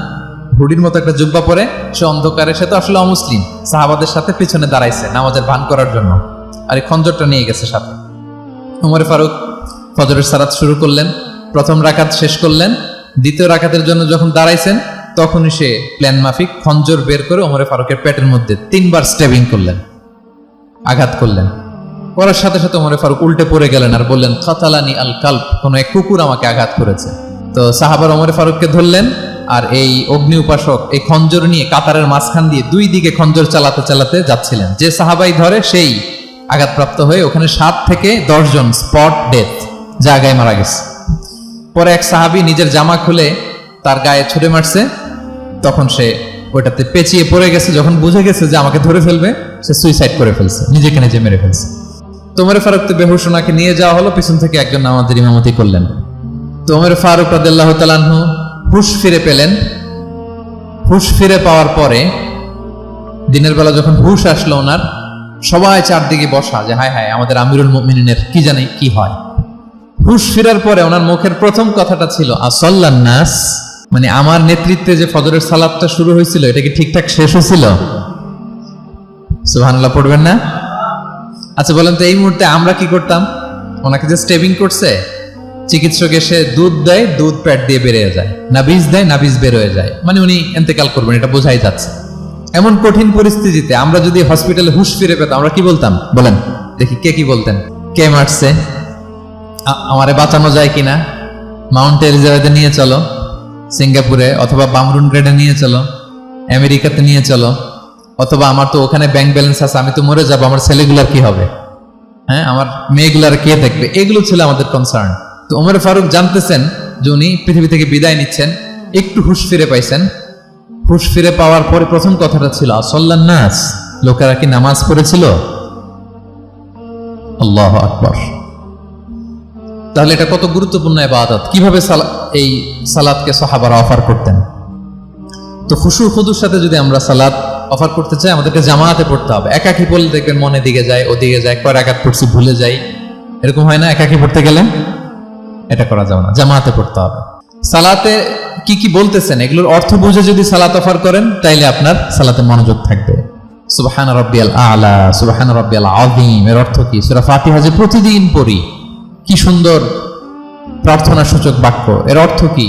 হুডির মতো একটা জুব্বা পরে সে অন্ধকারে, সে তো আসলে অমুসলিম, সাহাবাদের সাথে পিছনে দাঁড়াইছে নামাজের ভান করার জন্য, আর এই খঞ্জরটা নিয়ে গেছে সাথে। ওমর ফারুক ফজরের সালাত শুরু করলেন, প্রথম রাকাত শেষ করলেন, দ্বিতীয় রাকাতের জন্য যখন দাঁড়াইছেন তখনই সে প্ল্যান মাফিক খঞ্জর বের করে ওমর ফারুকের পেটের মধ্যে 3 বার স্ট্যাবিং করলেন, আঘাত করলেন। পড়ার সাথে সাথে ওমর ফারুক উল্টে পড়ে গেলেন আর বললেন কাতালানি আল কালব, কোন এক কুকুর আমাকে আঘাত করেছে। তো সাহাবার ওমর ফারুককে ধরলেন আর এই অগ্নি উপাসক এই খঞ্জর নিয়ে কাতারের মাঝখান দিয়ে দুই দিকে খঞ্জর চালাতে চালাতে যাচ্ছিলেন। যে সাহাবাই ধরে সেই আঘাতপ্রাপ্ত হয়ে ওখানে 7 থেকে 10 জন স্পট ডেথ, জায়গায় মারা গেছে। পরে এক সাহাবী নিজের জামা খুলে তার গায়ে ছুঁড়ে মারছে, তখন সে ওটাতে পেঁচিয়ে পড়ে গেছে। যখন বুঝে গেছে যে আমাকে ধরে ফেলবে, সে সুইসাইড করে ফেলছে, নিজেকে নিজে মেরে ফেলছে। তো ওমর ফারুক তো বেহুশ, ওনাকে নিয়ে যাওয়া হলো, পিছন থেকে একজন নামাজের ইমামতি করলেন। তো ওমর ফারুক রাদিয়াল্লাহু তাআলা আনহু হুঁশ ফিরে পেলেন। হুঁশ ফিরে পাওয়ার পরে দিনের বেলা যখন হুঁশ আসলো ওনার, সবাই চারদিকে বসা যে হায় হায় আমাদের আমিরুল মুমিনিনের কি জানি কি হয়। হুঁশ ফিরার পরে ওনার মুখের প্রথম কথাটা ছিল আসাল্লান নাস, মানে আমার নেতৃত্বে যে ফজরের সালাতটা শুরু হয়েছিল এটা কি ঠিকঠাক শেষ হয়েছিল? সুবহানাল্লাহ পড়বেন না? আচ্ছা বলেন তো, এই মুহূর্তে আমরা কি করতাম? ওনাকে যে স্টেবিং করছে, চিকিৎসক এসে দুধ দেয়, দুধ পেট দিয়ে বেরিয়ে যায়, নাবিজ দেয়, নাবিজ বের হয়ে যায়, মানে উনি ইন্তেকাল করবেন, এটা বোঝাই যাচ্ছে। এমন কঠিন পরিস্থিতিতে আমরা যদি হসপিটালে হুঁশ ফিরে পেতাম, আমরা কি বলতাম বলেন দেখি? কে কি বলতেন? কে মারছে? আমারে বাঁচানো যায় কিনা? মাউন্ট এলিজাবেথে নিয়ে চলো, সিঙ্গাপুরে অথবা বামরুন গ্রেডে নিয়ে চলো, আমেরিকাতে নিয়ে চলো, অথবা আমার তো ওখানে ব্যাংক ব্যালেন্স আছে, আমি তো মরে যাবো, আমার ছেলেগুলার কি হবে? হ্যাঁ, আমার মেয়েগুলার কে দেখবে? এগুলো ছিল আমাদের কনসার্ন। তো ওমর ফারুক জানতেছেন যে উনি পৃথিবী থেকে বিদায় নিচ্ছেন, একটু হুঁশ ফিরে পাইছেন। হুঁশ ফিরে পাওয়ার পরে প্রথম কথাটা ছিল আসাল্লান নাস, লোকেরা কি নামাজ পড়েছিল? আল্লাহু আকবার। তাহলে এটা কত গুরুত্বপূর্ণ ইবাদত। কিভাবে এই সালাতকে সাহাবারা অফার করতেন? তো খুশু খুদুর সাথে যদি আমরা সালাত অফার করতে চাই, আমাদেরকে জামাতে পড়তে হবে। একাকি পড়লে দেখবেন মনে দিকে যায়, ওদিকে যায়, কয় রাকাত পড়ছি ভুলে যাই, এরকম হয় না? একাকি পড়তে গেলে এটা করা যাবে না, জামাতে পড়তে হবে। সালাতে কি কি বলতেছেন এগুলোর অর্থ বুঝে যদি সালাত অফার করেন, তাইলে আপনার সালাতে মনোযোগ থাকবে। সুবহান রাব্বিয়াল আলা, সুবহান রাব্বিয়াল আযীম এর অর্থ কি? সূরা ফাতিহা যে প্রতিদিন পড়ি, কি সুন্দর প্রার্থনা সূচক বাক্য, এর অর্থ কি?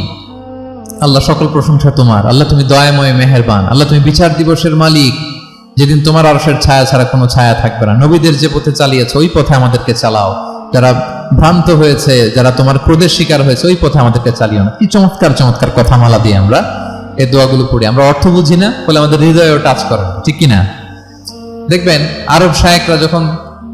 আল্লাহ সকল প্রশংসা তোমার, আল্লাহ তুমি দয়াময় মেহেরবান, আল্লাহ তুমি বিচার দিবসের মালিক, যেদিন তোমার আরশের ছায়া ছাড়া কোনো ছায়া থাকবে না। নবীদের যে পথে চালিয়েছে ওই পথে আমাদেরকে চালাও, যারা ভ্রান্ত হয়েছে, যারা তোমার ক্রোধের শিকার হয়েছে ওই পথে আমাদেরকে চালিও না। কি চমৎকার চমৎকার কথামালা দিয়ে আমরা এই দোয়াগুলো পড়ি। আমরা অর্থ বুঝি না বলে আমাদের হৃদয়েও টাচ করে, ঠিক কিনা? দেখবেন আরব শায়েকরা যখন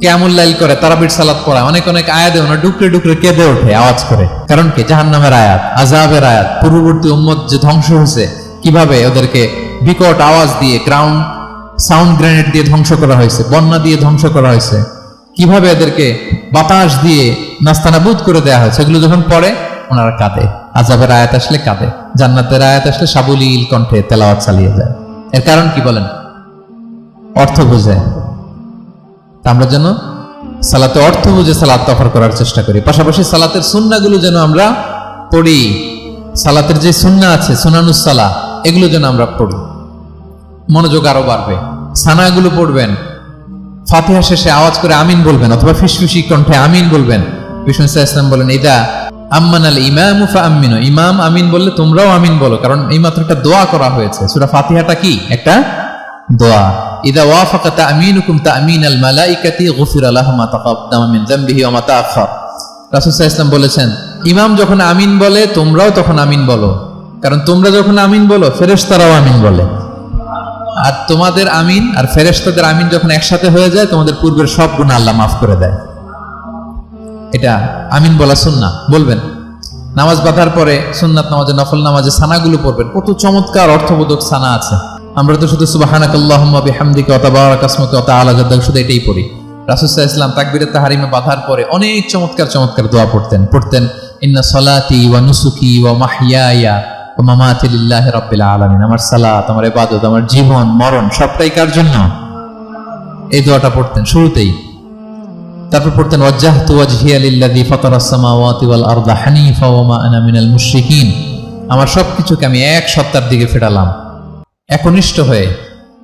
কিয়ামুল লাইল করে, তারাবির সালাত পড়ায়, অনেক অনেক আয়াতে ওনা ডুকরে ডুকরে কেঁদে ওঠে আওয়াজ করে। কারণ কি? জাহান্নামের আয়াত, আযাবের আয়াত, পূর্ববর্তী উম্মত যে ধ্বংস হয়েছে, কিভাবে ওদেরকে বিকট আওয়াজ দিয়ে, গ্রাউন্ড সাউন্ড গ্রেনেড দিয়ে ধ্বংস করা হয়েছে, বন্যা দিয়ে ধ্বংস করা হয়েছে, কিভাবে এদেরকে বাতাস দিয়ে নাস্তানাবুদ করে দেওয়া হয়েছে, এগুলো যখন পড়ে ওনারা কাঁদে। আযাবের আয়াত আসলে কাঁদে, জান্নাতের আয়াত আসলে সাবলীল কণ্ঠে তেলাওয়াত চালিয়ে যায়। এর কারণ কি বলেন? অর্থ বুঝে। আমরা যেন সালাতে অর্থ বুঝে সালাত অফার করার চেষ্টা করি। পাশাপাশি সালাতের সুন্নাহগুলো যেন আমরা পড়ি। সালাতের যে সুন্নাহ আছে, সুনানুস সালাহ, এগুলো যেন আমরা পড়ি, মনোযোগ আরো বাড়বে। সানাগুলো পড়বেন, ফাতিহা শেষে আওয়াজ করে আমিন বলবেন, অথবা ফিসফিসি কণ্ঠে আমিন বলবেন। বিষ্ণু ইসলাম বলেন, ইদা আম্মানাল ইমামু ফাআমিনু, ইমাম আমিন বললে তোমরাও আমিন বলো, কারণ এই মাত্র একটা দোয়া করা হয়েছে। সূরা ফাতিহাটা কি? একটা দোয়া। ইদা ওয়াফাকা তা'মিনুকুম তা'মিনাল মালাইকাতি গুফিরা লাহু মা তাকাদ্দামা মিন যামবিহি ওয়া মা তাআখার। রাসূল সাল্লাল্লাহু আলাইহি ওয়াসাল্লাম বলেছেন, ইমাম যখন আমিন বলে তোমরাও তখন আমিন বলো, কারণ তোমরা যখন আমিন বলো ফেরেশতারাও আমিন বলে। আর তোমাদের আমিন আর ফেরেশতাদের আমিন যখন একসাথে হয়ে যায়, তোমাদের পূর্বের সব গুনাহ আল্লাহ মাফ করে দেয়। এটা আমিন বলা সুন্নাহ, বলবেন। নামাজ বাঁধার পরে সুন্নাত নামাজে, নফল নামাজে সানাগুলো পড়বেন। কত চমৎকার অর্থবোধক সানা আছে। আমরা তো শুধু সুবহানাকাল্লাহুম্মা বিহামদিকা ওয়া তাবারাকা ইসমুকা ওয়া তাআলা জাদ্দুকা শুধু এটাই পড়ি। রাসূল সাল্লাল্লাহু আলাইহি ওয়াসাল্লাম তাকবীরে তাহরিমে বাঁধার পরে অনেক চমৎকার চমৎকার দোয়া পড়তেন। ইন্না সলাতি ওয়া নুসুকি ওয়া মাহইয়ায়া ওয়া মামাতি লিল্লাহি রাব্বিল আলামিন। আমার সালাত, আমার ইবাদত, আমার জীবন মরণ সবটাই কার জন্য? এই দোয়াটা পড়তেন শুরুতেই। তারপর পড়তেন ওয়াজ্জাহতু ওয়াজহিয়া লিল্লাযী ফাতারাস সামাওয়াতি ওয়াল আরদা হানিফা ওয়া মা আনা মিনাল মুশরিকিন। আমার সবকিছুকে আমি এক সত্তার দিকে ফেরালাম একনিষ্ঠ হয়ে,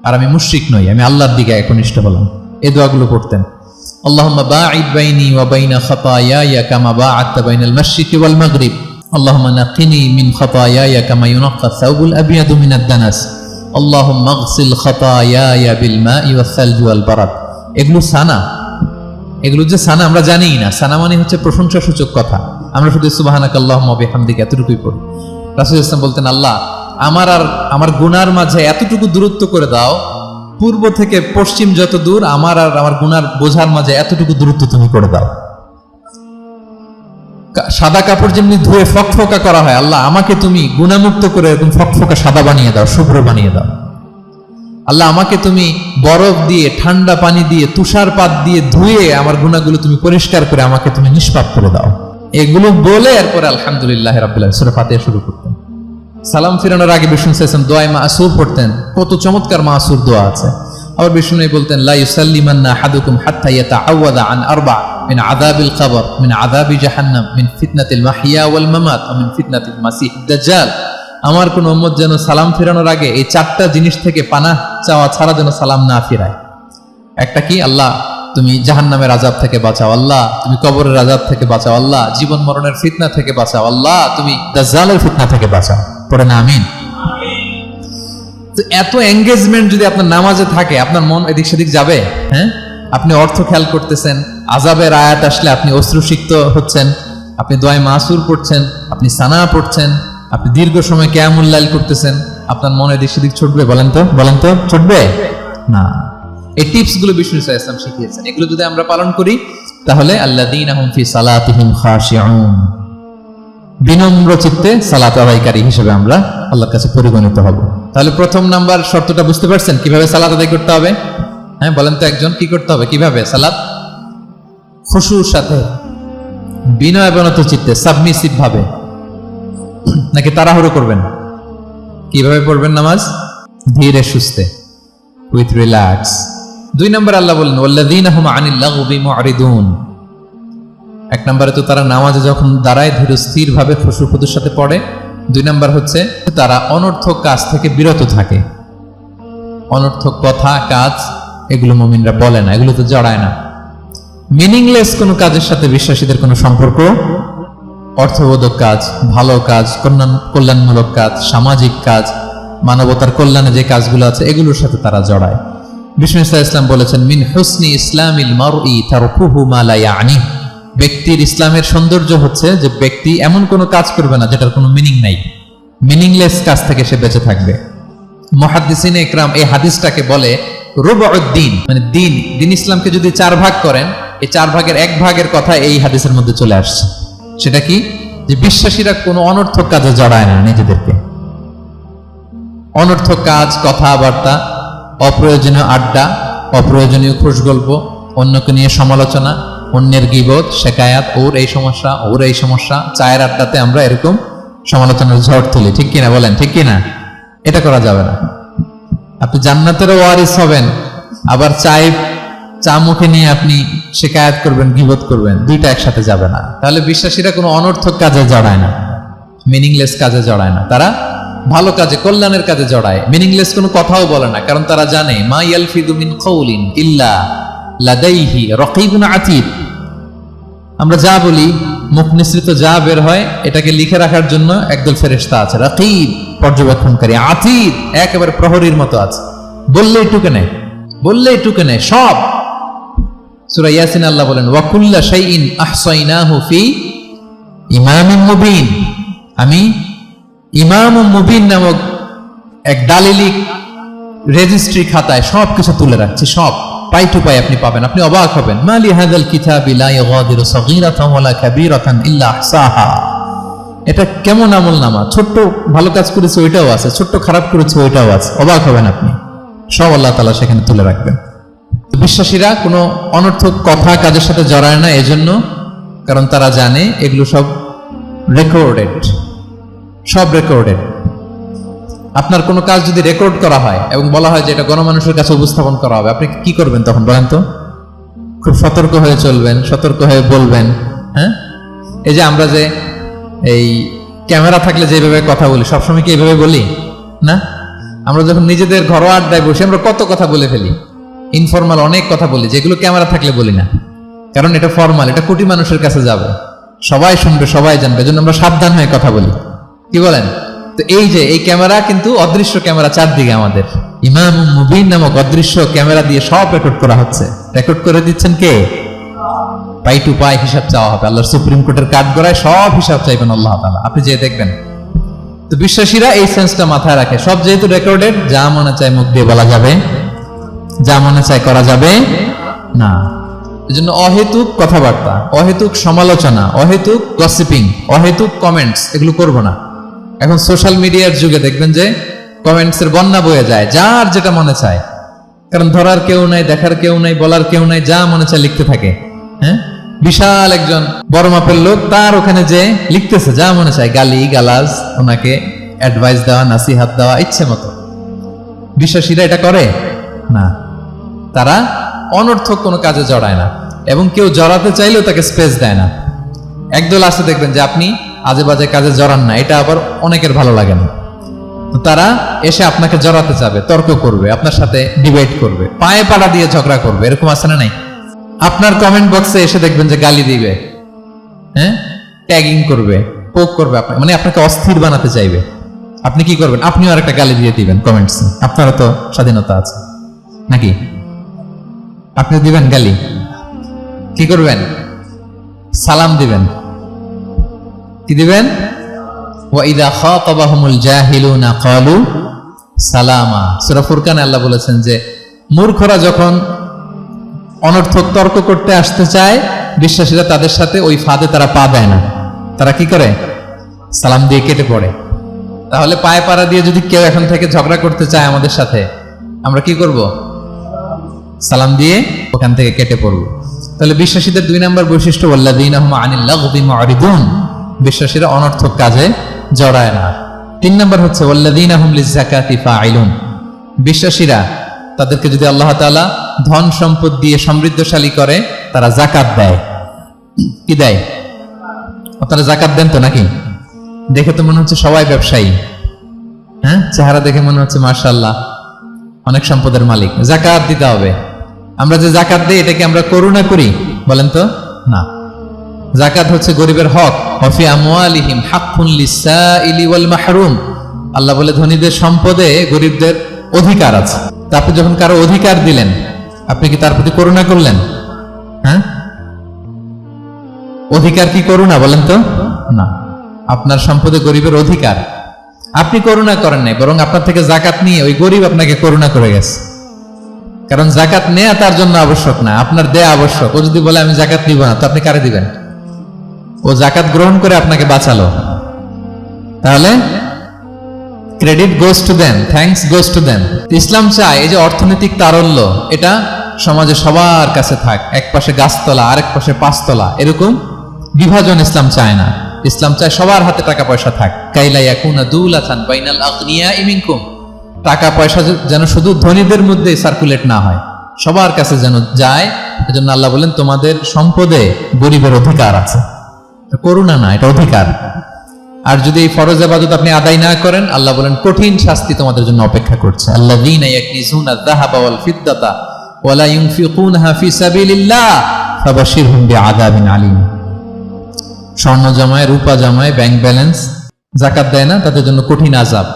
আর আমি মুশরিক নই, আমি আল্লাহর দিকে একনিষ্ঠ হলাম। এই দোয়াগুলো পড়তেন। আল্লাহুম্মা বাঈদ বাইনি ওয়া বাইনা খাতায়ায়া কামা বাআদতা বাইনাল মাশরিকি ওয়াল মাগরিব। আল্লাহুম্মা নাক্কিনি মিন খাতায়ায়া কামা ইউনাক্কা আস-সাওবুল আবিয়াদু মিনাদ দানাস। আল্লাহুম্মা আগসিল খাতায়ায়া বিল মাই ওয়াস সালজি ওয়াল বারাদ। এগুলো সানা, এগুলো যে সানা আমরা জানিই না। সানা মানে হচ্ছে প্রশংসা সূচক কথা। আমরা শুধু সুবহানাকাল্লাহুম্মা ওয়া বিহামদিকা এতটুকুই পড়ি। রাসূল ইসলাম বলতেন, আল্লাহ আমার আর আমার গুনার মাঝে এতটুকু দূরত্ব করে দাও, পূর্ব থেকে পশ্চিম যত দূর, আমার আর আমার গুনার বোঝার মাঝে এতটুকু দূরত্ব তুমি করে দাও। সাদা কাপড় যেমনি ধুয়ে ফকফকা করা হয়, আল্লাহ আমাকে তুমি গুনামুক্ত করে এরকম ফকফকা সাদা বানিয়ে দাও, শুভ্র বানিয়ে দাও। আল্লাহ আমাকে তুমি বরফ দিয়ে, ঠান্ডা পানি দিয়ে, তুষারপাত দিয়ে ধুয়ে আমার গুনাহগুলো তুমি পরিষ্কার করে আমাকে তুমি নিষ্পাপ করে দাও। এগুলো বলে এরপরে আলহামদুলিল্লাহ রাব্বিল আলামিন সূরা ফাতিহা শুরু করতেন। সালাম ফিরানোর আগে বিষ্ণু সাল্লাল্লাহু দোয়া মাসুর পড়তেন। কত চমৎকার মাসুর দোয়া আছে। আবার বিষ্ণু বলতেন, লা ইউসাল্লিমান্না আহাদুকুম হাত্তা ইয়াতাআওয়াদা আন আরবা মিন আযাবিল কবর, মিন আযাবি জাহান্নাম, মিন ফিতনাতিল মাহইয়া ওয়াল মামাত, ওয়া মিন ফিতনাতিল মাসিহ দাজ্জাল। আমার কোন উম্মত যেন সালাম ফিরানোর আগে এই চারটা জিনিস থেকে পানাহ চাওয়া ছাড়া যেন সালাম না ফিরায়। একটা কি? আল্লাহ তুমি জাহান্নামের আযাব থেকে বাঁচাও, আল্লাহ তুমি কবরের আযাব থেকে বাঁচাও, আল্লাহ জীবন মরণের ফিতনা থেকে বাঁচাও, আল্লাহ তুমি দাজ্জালের ফিতনা থেকে বাঁচাও। পড়ে না আমিন। তো এত এঙ্গেজমেন্ট যদি আপনার নামাজে থাকে, আপনার মন এদিক সেদিক যাবে? হ্যাঁ, আপনি অর্থ খেয়াল করতেছেন, আযাবের আয়াত আসলে আপনি অশ্রুসিক্ত হচ্ছেন, আপনি দোয়ায়ে মাসুর পড়ছেন, আপনি সানা পড়ছেন, আপনি দীর্ঘ সময় কিয়ামুল লাইল করতেছেন, আপনার মন এদিক সেদিক ছুটবে? বলেন তো ছুটবে না। এই টিপস গুলো বিষ্ণু সাল্লাল্লাহু আলাইহি ওয়াসাল্লাম শিখিয়েছেন। এগুলো যদি আমরা পালন করি তাহলে আল্লাযীনা হুম ফি সালাতিহিম খাশিউন, বিনম্র চিত্তে সালাত আদায়কারী হিসেবে আমরা আল্লাহর কাছে পরিগণিত হব। তাহলে প্রথম নাম্বার শর্তটা বুঝতে পারছেন কিভাবে সালাত আদায় করতে হবে? হ্যাঁ বলেন তো একজন, কি করতে হবে? কিভাবে সালাত? খুশুর সাথে, বিনয়বনত চিত্তে, সাবমিসিভ ভাবে, নাকি তাড়াহুড়ো করবেন? কিভাবে পড়বেন নামাজ? ধীরে সুস্থে, উইথ রিল্যাক্স। 2 নম্বর আল্লাহ বলেন ওয়াল্লাযীনা হুম আনিল লাগবি মুরিদুন। 1 নম্বরে তো তারা নামাজে যখন দাঁড়ায় ধীর স্থির ভাবে খুশুর সাথে পড়ে। 2 নম্বর হচ্ছে তারা অনর্থক কাজ থেকে বিরত থাকে। অনর্থক কথা, কাজ এগুলো মুমিনরা বলে না, এগুলো তো জড়ায় না। মিনিংলেস কোনো কাজের সাথে বিশ্বাসীদের কোনো সম্পর্ক, অর্থবোধক কাজ, ভালো কাজ, কল্যাণমূলক কাজ, সামাজিক কাজ, মানবতার কল্যাণে যে কাজগুলো আছে এগুলোর সাথে তারা জড়ায়। বিষ্ণু ইসলাম বলেছেন, মিন হুসনি ইসলামিল মারই তারকুহু মা লা ইয়ানি। ব্যক্তির ইসলামের সৌন্দর্য হচ্ছে যে ব্যক্তি এমন কোনো কাজ করবে না যেটার কোনো মিনিং নাই। মিনিংলেস কাজ থেকে সে বেঁচে থাকবে। মুহাদ্দিসিনে ইকরাম এই হাদিসটাকে বলে রুবউদ্দিন, মানে দিন ইসলামকে যদি 4 ভাগ করেন, এই 4 ভাগের 1 ভাগের কথা এই হাদিসের মধ্যে চলে আসছে। সেটা কি? যে বিশ্বাসীরা কোনো অনর্থক কাজে জড়ায় না নিজেদেরকে। অনর্থক কাজ, কথাবার্তা, অপ্রয়োজনীয় আড্ডা, অপ্রয়োজনীয় খুশগল্প, অন্যকে নিয়ে সমালোচনা, অন্যের গীবত, শেকায়াত, ওর এই সমস্যা, চায়ের আড্ডাতে আমরা এরকম সমালোচনার ঝড় তুলি, ঠিক কিনা বলেন? ঠিক কিনা? এটা করা যাবে না। আপনি জান্নাতেরও ওয়ারিস হবেন, আবার চা মুখে নিয়ে আপনি শেকায়াত করবেন, গীবত করবেন, দুইটা একসাথে যাবে না। তাহলে বিশ্বাসীরা কোনো অনর্থক কাজে জড়ায় না, মিনিংলেস কাজে জড়ায় না। তারা ভালো কাজে, কল্যাণের কাজে জড়ায়। মিনিংলেস কোনো কথাও বলে না, কারণ তারা জানে মা ইয়ালফিদু মিন কাউলিন ইল্লা লাদাইহি রাকিবুন আতীদ। আমরা যা বলি, মুখ নিঃসৃত যা বের হয়, এটাকে লিখে রাখার জন্য একদল ফেরেশতা আছে, রাকিব পর্যবেক্ষণকারী, আতীদ একেবারে প্রহরীর মতো আছে। বললেই টুকে নেয় সব। সূরা ইয়াসিন আল্লাহ বলেন ওয়া কুল্লা শাইইন আহসাইনাহু ফি ইমামিন মুবিন। আমি ইমামুম মুবিন নামক এক দালিলিক রেজিস্ট্রি খাতায় সবকিছু তুলে রাখছি, সব পাই টু পাই আপনি পাবেন। আপনি অবাক হবেন, মালি হাযাল কিতাবি লা ইগাদিরু সাগীরাতান ওয়ালা কাবীরাতান ইল্লা আহসাহা। এটা কেমন আমলনামা, ছোট্ট ভালো কাজ করেছে ওইটাও আছে, ছোট্ট খারাপ করেছে ওইটাও আছে। অবাক হবেন আপনি, সব আল্লাহ তাআলা সেখানে তুলে রাখবেন। বিশ্বাসীরা কোনো অনর্থক কথা কাজের সাথে জড়ায় না, এজন্য কারণ তারা জানে এগুলো সব রেকর্ডেড। আপনার কোনো কাজ যদি রেকর্ড করা হয় এবং বলা হয় যে এটা গণমানুষের কাছে উপস্থাপন করা হবে, আপনি কি করবেন তখন বলেন তো? খুব সতর্ক হয়ে চলবেন, সতর্ক হয়ে বলবেন। হ্যাঁ, এই যে আমরা যে এই ক্যামেরা থাকলে যেভাবে কথা বলি, সবসময় কি এইভাবে বলি না? আমরা যখন নিজেদের ঘরোয়া আড্ডায় বসে আমরা কত কথা বলে ফেলি, ইনফরমাল অনেক কথা বলি, যেগুলো ক্যামেরা থাকলে বলি না, কারণ এটা ফরমাল, এটা কোটি মানুষের কাছে যাবে, সবাই শুনবে, সবাই জানবে, এজন্য আমরা সাবধান হয়ে কথা বলি। কি বলেন? তো এই যে এই ক্যামেরা কিন্তু অদৃশ্য ক্যামেরা, চারদিকে আমাদের ইমামুম মুবিন নামক অদৃশ্য ক্যামেরা দিয়ে সব রেকর্ড করা হচ্ছে। রেকর্ড করে দিচ্ছেন কে? পাই টু পাই হিসাব চাওয়া হবে। আল্লাহর সুপ্রিম কোর্টের কাঠগড়ায় সব হিসাব চাইবেন আল্লাহ তাআলা। আপনি যে দেখবেন, তো বিশ্বাসীরা এই সেন্সটা মাথায় রাখে। সব যেহেতু রেকর্ডেড, যা মনে চায় মুখ দিয়ে বলা যাবে, যা মনে চায় করা যাবে না। এজন্য অহেতুক কথাবার্তা, অহেতুক সমালোচনা, অহেতুক গসিপিং, অহেতুক কমেন্টস এগুলো করব না। এখন সোশ্যাল মিডিয়ার যুগে দেখবেন যে কমেন্টস এর বন্যা বয়ে যায়, যার যেটা মনে চায়। কারণ ধরার কেউ নাই, দেখার কেউ নাই, বলার কেউ নাই, যা মনে চায় লিখতে থাকে। হ্যাঁ, বিশাল একজন বড় মাপের লোক, তার ওখানে যে লিখতেছে যা মনে চায়, গালি গালাজ, ওনাকে অ্যাডভাইস দেওয়া, নাসিহাত দেওয়া ইচ্ছে মতো। বিশ্বাসীরা এটা করে না, তারা অনর্থক কোনো কাজে জড়ায় না, এবং কেউ জড়াতে চাইলেও তাকে স্পেস দেয় না। একদল আসে দেখবেন যে আপনি আজে বাজে কাজে জড়ান না, এটা আবার অনেকের ভালো লাগে না। তো তারা এসে আপনাকে জড়াতে চাবে, তর্ক করবে, আপনার সাথে ডিবেট করবে, পায়ে পাড়া দিয়ে ঝগড়া করবে। এরকম আছে না নাই? আপনার কমেন্ট বক্সে এসে দেখবেন যে গালি দিবে, হ্যাঁ, ট্যাগিং করবে, পোক করবে, মানে আপনাকে অস্থির বানাতে চাইবে। আপনি কি করবেন? আপনিও আরেকটা গালি দিয়ে দিবেন কমেন্টসে। আপনারও তো স্বাধীনতা আছে নাকি? আপনি দিবেন গালি, কি করবেন? সালাম দিবেন। কি দিবেন? ওয়াইদা খাতাবাহুমুল জাহিলুনা ক্বালু সালামা। সূরা ফুরকানে আল্লাহ বলেছেন যে মূর্খরা যখন অনর্থক তর্ক করতে আসতে চায়, বিশ্বাসীরা তাদের সাথে ওই ফাঁদে তারা পা দেয় না। তারা কি করে? সালাম দিয়ে কেটে পড়ে। তাহলে পায়ে পাড়া দিয়ে যদি কেউ এখন থেকে ঝগড়া করতে চায় আমাদের সাথে, আমরা কি করব? সালাম দিয়ে ওখান থেকে কেটে পড়ব। তাহলে বিশ্বাসীদের 2 নম্বর বৈশিষ্ট্য, ওয়াল্লাযীনা হুম আনিল লাগবি মুরিদুন, বিশ্বাসীরা অনর্থক কাজে জড়ায় না। 3 নম্বর হচ্ছে ওয়াল্লাযীনা হুম লিযাকাতি ফাইলুন, বিশ্বাসীরা তাদেরকে যদি আল্লাহ তাআলা ধন সম্পদ দিয়ে সমৃদ্ধশালী করে, তারা যাকাত দেয়। কি দেয়? আপনারা যাকাত দেন তো নাকি? দেখে তো মনে হচ্ছে সবাই ব্যবসায়ী, হ্যাঁ, চেহারা দেখে মনে হচ্ছে মাশাআল্লাহ অনেক সম্পদের মালিক। যাকাত দিতে হবে। আমরা যে যাকাত দেই, এটা কি আমরা করুণা করি? বলেন তো না। যাকাত হচ্ছে গরিবের হক। ওয়াফি আমওয়ালিহিম হাক্কুন লিসাইলি ওয়াল মাহরুম, আল্লাহ বলে ধনীদের সম্পদে গরিবদের অধিকার আছে। তা আপনি যখন কারো অধিকার দিলেন, আপনি কি তার প্রতি করুণা করলেন? হ্যাঁ, অধিকার কি করুণা? বলেন তো না। আপনার সম্পদে গরিবের অধিকার, আপনি করুণা করেন নাই, বরং আপনার থেকে যাকাত নিয়ে ওই গরিব আপনাকে করুণা করে গেছে। কারণ যাকাত নেয়া তার জন্য আবশ্যক না, আপনার দেয়া আবশ্যক। ও যদি বলে আমি যাকাত নিব না, তো আপনি কারে দিবেন? ও যাকাত গ্রহণ করে আপনাকে বাঁচালো। তাহলে credit goes to them, thanks goes to them. Islam চায় এই যে অর্থনৈতিক তারল্য, এটা সমাজে সবার কাছে থাক। এক পাশে গাছতলা, আরেক পাশে পাঁচতলা, এরকম বিভাজন ইসলাম চায় না। ইসলাম চায় সবার হাতে টাকা পয়সা থাক। কাইলা ইয়াকুনা দুলাতান বাইনাল আগনিয়াই মিনকুম, টাকা পয়সা যেন শুধু ধনীদের মধ্যে সার্কুলেট না হয়, সবার কাছে যেন যায়। এজন্য আল্লাহ বলেন তোমাদের সম্পদে গরিবের অধিকার আছে। করুণা না, এটা অধিকার। আর যদি এই ফরজ ইবাদত আপনি আদায় না করেন, আল্লাহ বলেন কঠিন শাস্তি তোমাদের জন্য অপেক্ষা করছে। আল্লাযীনা ইয়াকনিজুনা আয-যাহাবা ওয়াল ফিদ্দাতা ওয়া লা ইউনফিকুনাহা ফি সাবিলিল্লাহ ফাবাশশিরহুম বিআযাবিন আলীম। স্বর্ণ জমায়, রূপা জমায়, ব্যাংক ব্যালেন্স, যাকাত দেয় না, তাদের জন্য কঠিন আযাব,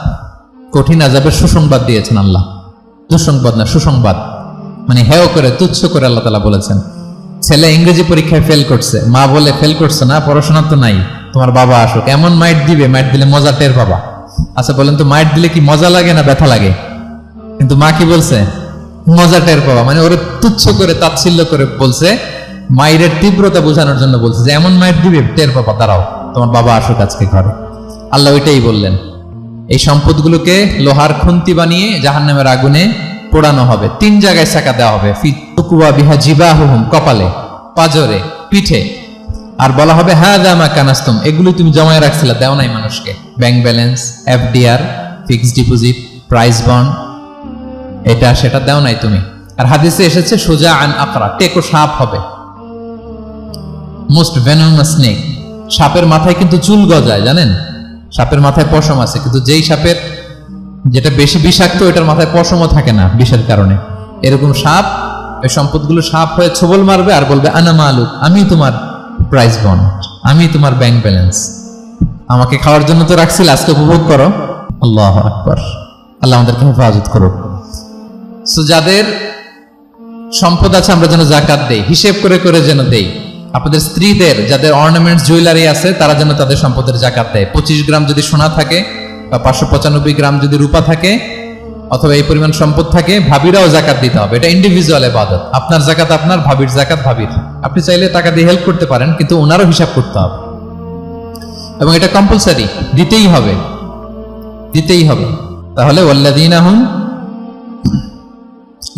কঠিন আযাবের সুসংবাদ দিয়েছেন আল্লাহ। দুঃসংবাদ না, সুসংবাদ। মানে হেয় করে, তুচ্ছ করে আল্লাহ তাআলা বলেছেন। ছেলে ইংরেজি পরীক্ষায় ফেল করছে, মা বলে ফেল করছে না, পড়াশোনা তো নাই, তোমার বাবা আসুক, এমন মাইট দিবে, মাইট দিলে মজা টের পাবা। আচ্ছা বলেন তো, মাইট দিলে কি মজা লাগে না ব্যথা লাগে? কিন্তু মা কি বলছে? মজা টের পাবা। মানে ওরে তুচ্ছ করে, তাচ্ছিল্য করে বলছে, মায়ের তীব্রতা বোঝানোর জন্য বলছে যে এমন মাইট দিবে, টের পাবা, দাঁড়াও, তোমার বাবা আসুক আজকে ঘরে। আল্লাহ ওইটাই বললেন। এই সম্পদগুলোকে লোহার খুন্তি বানিয়ে জাহান্নামের আগুনে পোড়ানো হবে। 3 জায়গায় ছাকা দেওয়া হবে, ফি তুকওয়া বিহা জিবাহুহুম, কপালে, পাজরে, পিঠে। আর বলা হবে হাযা মা কানাসতুম, এগুলো তুমি জমায় রাখছিলে, দাও নাই মানুষকে। Bank balance, FDR, fixed deposit, price bond, এটা সেটা দাও নাই তুমি। আর হাদিসে এসেছে সুজা আন আকরা, টেকো সাপ হবে, মোস্ট ভেনোমাস স্নেক। সাপের মাথায় কিন্তু চুল গজায়, জানেন? সাপের মাথায় পশম আছে, কিন্তু যেই সাপের যেটা বেশি বিষাক্ত, ওইটার মাথায় পশমও থাকে না বিষের কারণে। এরকম সাপ এই সম্পদগুলো সাপ হয়ে ছোবল মারবে আর বলবে আনা মালুক, আমি তোমার প্রাইস বন্ড, আমি তোমার ব্যাংক ব্যালেন্স, আমাকে খাওয়ার জন্য তো রাখছিল, আজকে উপভোগ করো। আল্লাহু আকবার। আল্লাহ আমাদেরকে হেফাজত করুক। সো যাদের সম্পদ আছে আমরা যেন যাকাত দেই, হিসেব করে করে যেন দেই। আপনাদের স্ত্রীদের যাদের অর্নামেন্টস জুয়েলারি আছে তারা যেন তাদের সম্পদের জাকাত দেয়। 25 গ্রাম যদি সোনা থাকে বা 595 গ্রাম যদি রূপা থাকে অথবা এই পরিমাণ সম্পদ থাকে, ভাবিরাও জাকাত দিতে হবে। এটা ইন্ডিভিজুয়াল ইবাদত। আপনার জাকাত আপনার, ভাবির জাকাত ভাবির। আপনি চাইলে টাকা দিয়ে হেল্প করতে পারেন, কিন্তু ওনারও হিসাব করতে হবে এবং এটা কম্পালসারি, দিতেই হবে, দিতেই হবে। তাহলে ওয়াল্লাযীনা হুম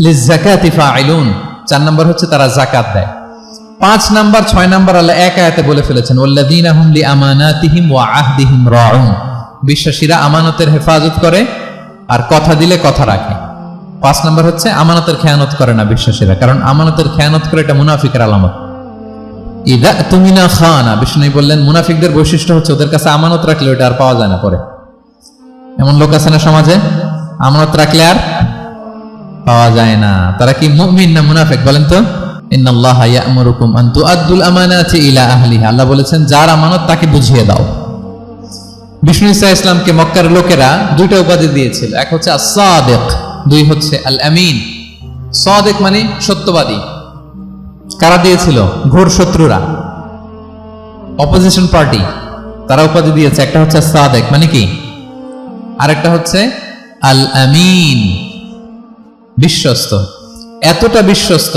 লিয-যাকাতি ফাঈলুন, 4 নাম্বার হচ্ছে তারা যাকাত দেয়। 5 নাম্বার 6 নাম্বার আল্লাহ এক আয়াতে বলে ফেলেছেন, ওয়াল্লাযীনা হুম লিআমানাতিহিম ওয়া আহদিহিম রাউন, বিশ্বাসীরা আমানতের হেফাজত করে আর কথা দিলে কথা রাখে। 5 নাম্বার হচ্ছে আমানতের খেয়ানত করে না বিশ্বাসীরা, কারণ আমানতের খেয়ানত করে এটা মুনাফিকের আলামত। ইযা তুমিনা খানা, বিষ্ণু বললেন মুনাফিকদের বৈশিষ্ট্য হচ্ছে ওদের কাছে আমানত রাখলে ওটা আর পাওয়া যায় না পরে। এমন লোক আছে না সমাজে, আমানত রাখলে আর পাওয়া যায় না। তারা কি মুমিন না মুনাফিক বলেন তো? ইন্নাল্লাহা ইয়া'মুরুকুম আন তুআদ্দুল আমানাতি ইলা আহলিহা, আল্লাহ বলেছেন যার আমানত তাকে বুঝিয়ে দাও। বিষ্ণু ঈসা ইসলামকে মক্কার লোকেরা 2টা উপাধি দিয়েছিল, এক হচ্ছে আস-সাদিক, 2 হচ্ছে আল আমিন। সাদিক মানে সত্যবাদী। কারা দিয়েছিল? ঘোর শত্রুরা, অপোজিশন পার্টি, তারা উপাধি দিয়েছে। একটা হচ্ছে সাদিক মানে কি, আরেকটা হচ্ছে আল আমিন, বিশ্বস্ত। এতটা বিশ্বস্ত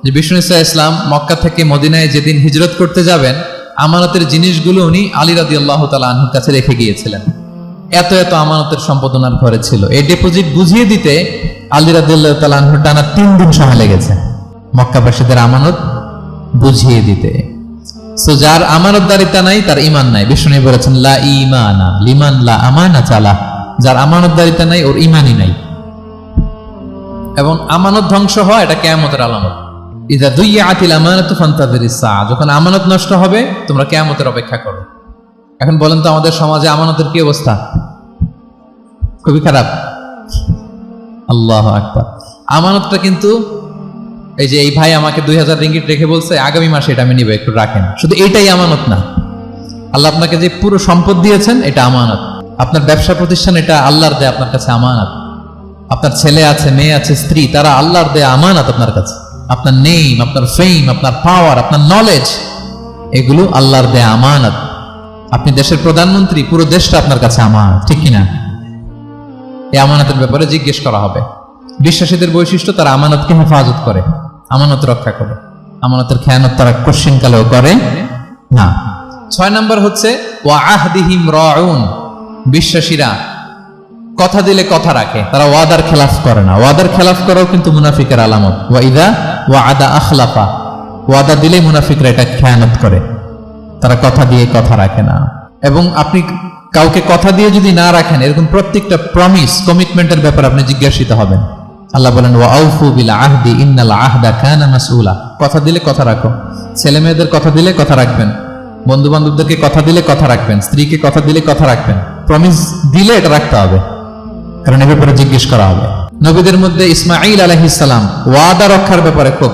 যে বিষ্ণু ঈসা ইসলাম মক্কা থেকে মদিনায় যেদিন হিজরত করতে যাবেন, আমানতের জিনিসগুলো উনি আলী রাদিয়াল্লাহু তাআলা আনহুর কাছে রেখে গিয়েছিলেন। এত এত আমানতের সম্পদ ওনার ঘরে ছিল। এই ডিপোজিট বুঝিয়ে দিতে আলী রাদিয়াল্লাহু তাআলা আনহুর টানা 3 দিন সময় লেগেছে মক্কাবাসীদের আমানত বুঝিয়ে দিতে। সো যার আমানতদারিতা নাই তার ঈমান নাই। বিষ্ণু বলেছেন লা ঈমানা লিমান লা আমানাতা লা, যার আমানতদারিতা নাই ওর ঈমানই নাই। এবং আমানত ধ্বংস হয় এটা কিয়ামতের আলামত। ইযা দুইয়াতিল আমানাতু ফান্তাযিরিস সাআ, যখন আমানত নষ্ট হবে তোমরা কিয়ামতের অপেক্ষা করো। এখন বলেন তো আমাদের সমাজে আমানতের কি অবস্থা? খুবই খারাপ। আল্লাহু আকবার। আমানতটা কিন্তু এই যে এই ভাই আমাকে 2000 রিঙ্গিট রেখে বলছে আগামী মাসে এটা আমি নিব, একটু রাখেন, শুধু এইটাই আমানত না। আল্লাহ আপনাকে যে পুরো সম্পদ দিয়েছেন এটা আমানত। আপনার ব্যবসা প্রতিষ্ঠান এটা আল্লাহর দেয়া আপনার কাছে আমানত। আপনার ছেলে আছে, মেয়ে আছে, স্ত্রী, তারা আল্লাহর দেয়া আমানত আপনার কাছে। আপনার নেম, আপনার ফেম, আপনার পাওয়ার, আপনার নলেজ, এগুলো আল্লাহর দেয়া আমানত। আপনি দেশের প্রধানমন্ত্রী, পুরো দেশটা আপনার কাছে আমানত, ঠিক কিনা? এই আমানতের ব্যাপারে জিজ্ঞেস করা হবে। বিশ্বাসীদের বৈশিষ্ট্য, তারা আমানতকে হেফাজত করে, আমানত রক্ষা করে, আমানতের খেয়ানত তারা কোশ্চিনকালেও করে না। 6 নাম্বার হচ্ছে ওয়া আহদিহিম রাউন, বিশ্বাসীরা কথা দিলে কথা রাখে, তারা ওয়াদার খেলাফ করে না। ওয়াদার খেলাফ করাও কিন্তু মুনাফিকের আলামত। ওয়া ইযা ওয়াআদা আখলাফা, ওয়াদা দিলেই মুনাফিকরা এটা খেয়ানত করে, তারা কথা দিয়ে কথা রাখে না। এবং আপনি কাউকে কথা দিয়ে যদি না রাখেন, এরকম প্রত্যেকটা প্রমিস, কমিটমেন্টের ব্যাপারে আপনি জিজ্ঞাসিত হবেন। আল্লাহ বলেন ওয়া আউফু বিল আহদি ইন্নাল আহদা কানা মাসউলা, কথা দিলে কথা রাখো। ছেলে মেয়েদের কথা দিলে কথা রাখবেন, বন্ধু বান্ধবদেরকে কথা দিলে কথা রাখবেন, স্ত্রীকে কথা দিলে কথা রাখবেন। প্রমিস দিলে এটা রাখতে হবে, কারণ এর ব্যাপারে জিজ্ঞেস করা হবে। নবীদের মধ্যে ইসমাঈল আলাইহিস সালাম ওয়াদা রক্ষার ব্যাপারে খুব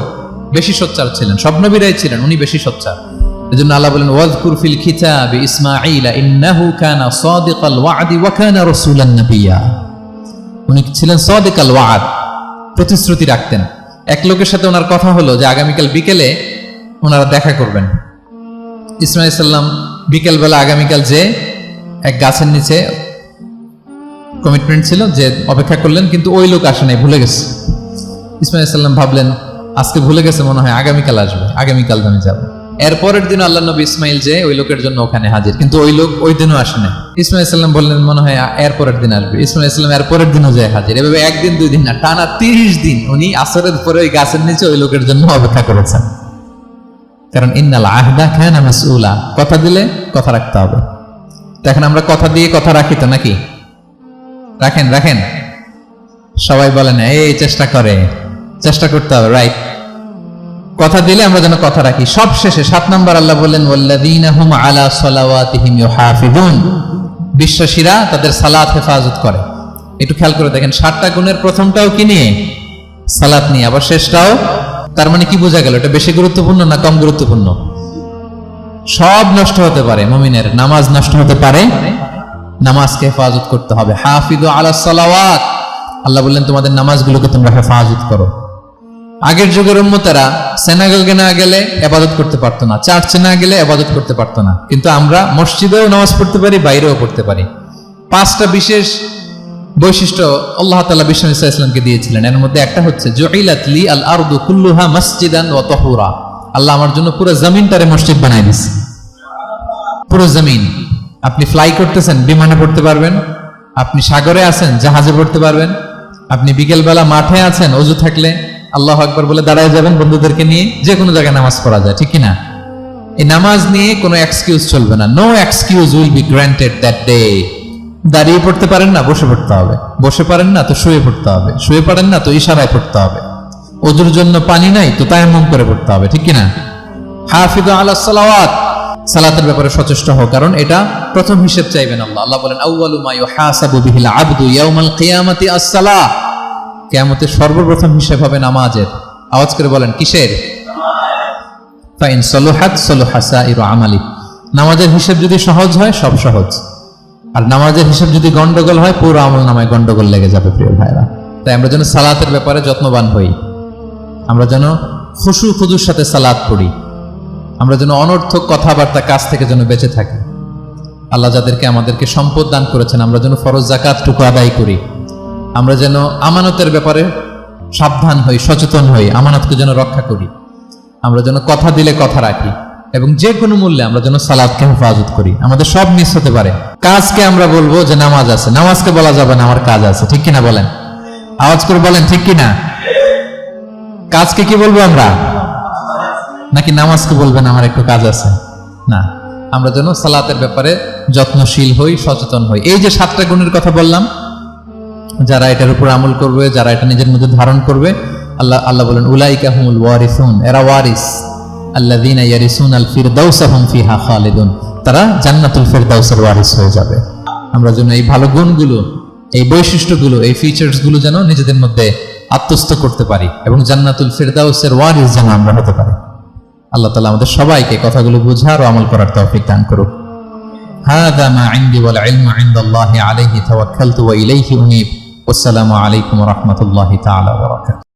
বেশি সোচ্চার ছিলেন। সব নবীরাই ছিলেন, উনি বেশি সোচ্চার। এজন্য আল্লাহ বলেন ওয়াজকুর ফিল কিতাবি ইসমাঈল ইন্নাহু কানা সাদিকাল ওয়াদি ওয়া কানা রাসূলান নাবিয়্যা, উনি ছিলেন সাদিকাল ওয়াদ, প্রতিশ্রুতি রাখতেন। এক লোকের সাথে ওনার কথা হলো যে আগামীকাল বিকেলে ওনারা দেখা করবেন। ইসমাঈল সাল্লাম বিকেলবেলা আগামীকাল যে এক গাছের নিচে কমিটমেন্ট ছিল যে অপেক্ষা করলেন, কিন্তু ওই লোক আসে নাই, ভুলে গেছে। ইসমাঈল সাল্লাম ভাবলেন আজকে ভুলে গেছে, মনে হয় আগামীকাল আসবে, আগামীকাল আমি যাব। এরপরের দিন আল্লাহ নবী ইসমাইল যে ওই লোকের জন্য ওখানে হাজির, কিন্তু ওই লোক ওই দিনও আসে না। ইসমাইল সাল্লাম বললেন মনে হয় এরপরের দিন আসবে। ইসমাইল সাল্লাম এরপরের দিনও যায় হাজির। এভাবে 1 দিন 2 দিন না, টানা 30 দিন উনি আসরের পরে ওই গাছের নিচে ওই লোকের জন্য অপেক্ষা করেছেন। কারণ ইন্নাল আহদা কানা মাসউলা, কথা দিলে কথা রাখতে হবে। তো এখন আমরা কথা দিয়ে কথা রাখি তো নাকি? রাখেন রাখেন, সবাই বলেন এই চেষ্টা করতে হবে, রাইট? কথা দিলে আমরা যেন কথা রাখি। সব শেষে 7 নাম্বার আল্লাহ বললেন ওয়াল্লাযীনা হুম আলা সালাওয়াতিহিম ইউহাফিজুন, বিশ্বাসীরা তাদের সালাত হেফাজত করে। একটু খেয়াল করে দেখেন, 7টা গুণের প্রথমটাও কি নিয়ে? সালাত নিয়ে, আবার শেষটাও। তার মানে কি বোঝা গেল? এটা বেশি গুরুত্বপূর্ণ না কম গুরুত্বপূর্ণ? সব নষ্ট হতে পারে, মুমিনের নামাজ নষ্ট হতে পারে, নামাজকে হেফাজত করতে হবে। হাফিজু আলা সালাওয়াত, আল্লাহ বললেন তোমাদের নামাজগুলোকে তোমরা হেফাজত করো। আগের যুগের উম্মতেরা সিনাগোগে না গেলে ইবাদত করতে পারতো না, চার্চে না গেলে ইবাদত করতে পারতো না, কিন্তু আমরা মসজিদেও নামাজ পড়তে পারি, বাইরেও পড়তে পারি। 5টা বিশেষ বৈশিষ্ট্য আল্লাহ তাআলা বিষ্ণু ঈসা ইসলামকে দিয়েছিলেন। এর মধ্যে একটা হচ্ছে জুইলাত লি আল আরদু কুল্লুহা মসজিদান ওয়া তাহুরা। আল্লাহ আমার জন্য পুরো জমিনটারে মসজিদ বানায় দিয়েছে। পুরো জমিন। আপনি ফ্লাই করতেছেন, বিমানে পড়তে পারবেন। আপনি সাগরে আছেন, জাহাজে পড়তে পারবেন। আপনি বিকেলবেলা মাঠে আছেন, ওযু থাকলে আল্লাহু আকবার বলে দাঁড়ায় যাবেন, বন্ধুদেরকে নিয়ে যে কোনো জায়গায় নামাজ পড়া যায়, ঠিক কি না? এই নামাজ নিয়ে কোনো এক্সকিউজ চলবে না। No excuse will be granted that day. দাঁড়িয়ে পড়তে পারেন না, বসে পড়তে হবে। বসে পারেন না তো শুয়ে পড়তে হবে। শুয়ে পারেন না তো ইশারায় পড়তে হবে। ওযুর জন্য পানি নাই তো তায়াম্মুম করে পড়তে হবে, ঠিক কি না? হাফিযু আলাস সালাওয়াত, সালাতের ব্যাপারে সচেষ্ট হও, কারণ এটা প্রথম হিসেব চাইবেন আল্লাহ। আল্লাহ বলেন আউয়ালু মা ইউহাসাবু বিহিল আবদু ইয়াউমাল কিয়ামাতি আস-সালাহ। কিয়ামতের সর্বপ্রথম হিসেব হবে নামাজের। আওয়াজ করে বলেন কিসের? ফাইন সালুহাত সালুহা সাইরু আমালি। নামাজের হিসেব যদি সহজ হয়, সব সহজ। আর নামাজের হিসেব যদি গন্ডগোল হয়, পুরো আমল নামায় গন্ডগোল লেগে যাবে প্রিয় ভাইরা। তাই আমরা যেন সালাতের ব্যাপারে যত্নবান হই। আমরা যেন খুশু খুদুর সাথে সালাত পড়ি। আমরা যেন অনর্থক কথাবার্তা, কাজ থেকে যেন বেঁচে থাকি। আল্লাহ যাদেরকে আমাদেরকে সম্পদ দান করেছেন, আমরা যেন ফরজ যাকাতটুকু আদায় করি। আমরা যেন আমানতের ব্যাপারে সাবধান হই, সচেতন হই, আমানতকে যেন রক্ষা করি। আমরা যেন কথা দিলে কথা রাখি, এবং যে কোনো মূল্যে আমরা যেন সালাতকে হেফাজত করি। আমাদের সব মিস হতে পারে। কাজকে আমরা বলবো যে নামাজ আছে, নামাজকে বলা যাবে না আমার কাজ আছে, ঠিক কিনা বলেন? আওয়াজ করে বলেন ঠিক কিনা? কাজকে কি বলবো আমরা? নাকি নামাজকে বলবেন আমার একটু কাজ আছে? না, আমরা যেন সালাতের ব্যাপারে যত্নশীল হই, সচেতন হই। এই যে 7টা গুণের কথা বললাম, যারা এটার উপর আমল করবে, যারা এটা নিজের মধ্যে ধারণ করবে, আল্লাহ বলেন উলাইকা হুমুল ওয়ারিসুন, এরা ওয়ারিস। আল্লাযীনা ইয়ারিসুনাল ফিরদাউসা হুম ফিহা খালিদুন, তারা জান্নাতুল ফিরদাউসের ওয়ারিস হয়ে যাবে। আমরা যেন এই ভালো গুণগুলো, এই বৈশিষ্ট্যগুলো, এই ফিচার্স গুলো যেন নিজেদের মধ্যে আত্মস্থ করতে পারি, এবং জান্নাতুল ফিরদাউসের ওয়ারিস যেন আমরা হতে পারি। আল্লাহ তাআলা আমাদের সবাইকে কথাগুলো বুঝার ও আমল করার তৌফিক দান করুক। হাযা মা ইনদি ওয়াল ইলমু ইনদাল্লাহি আলাইহি তাওয়াক্কালতু ওয়া ইলাইহি উনীব। ওয়াসসালামু আলাইকুম ওয়া রাহমাতুল্লাহি তাআলা ওয়া বারাকাতুহু।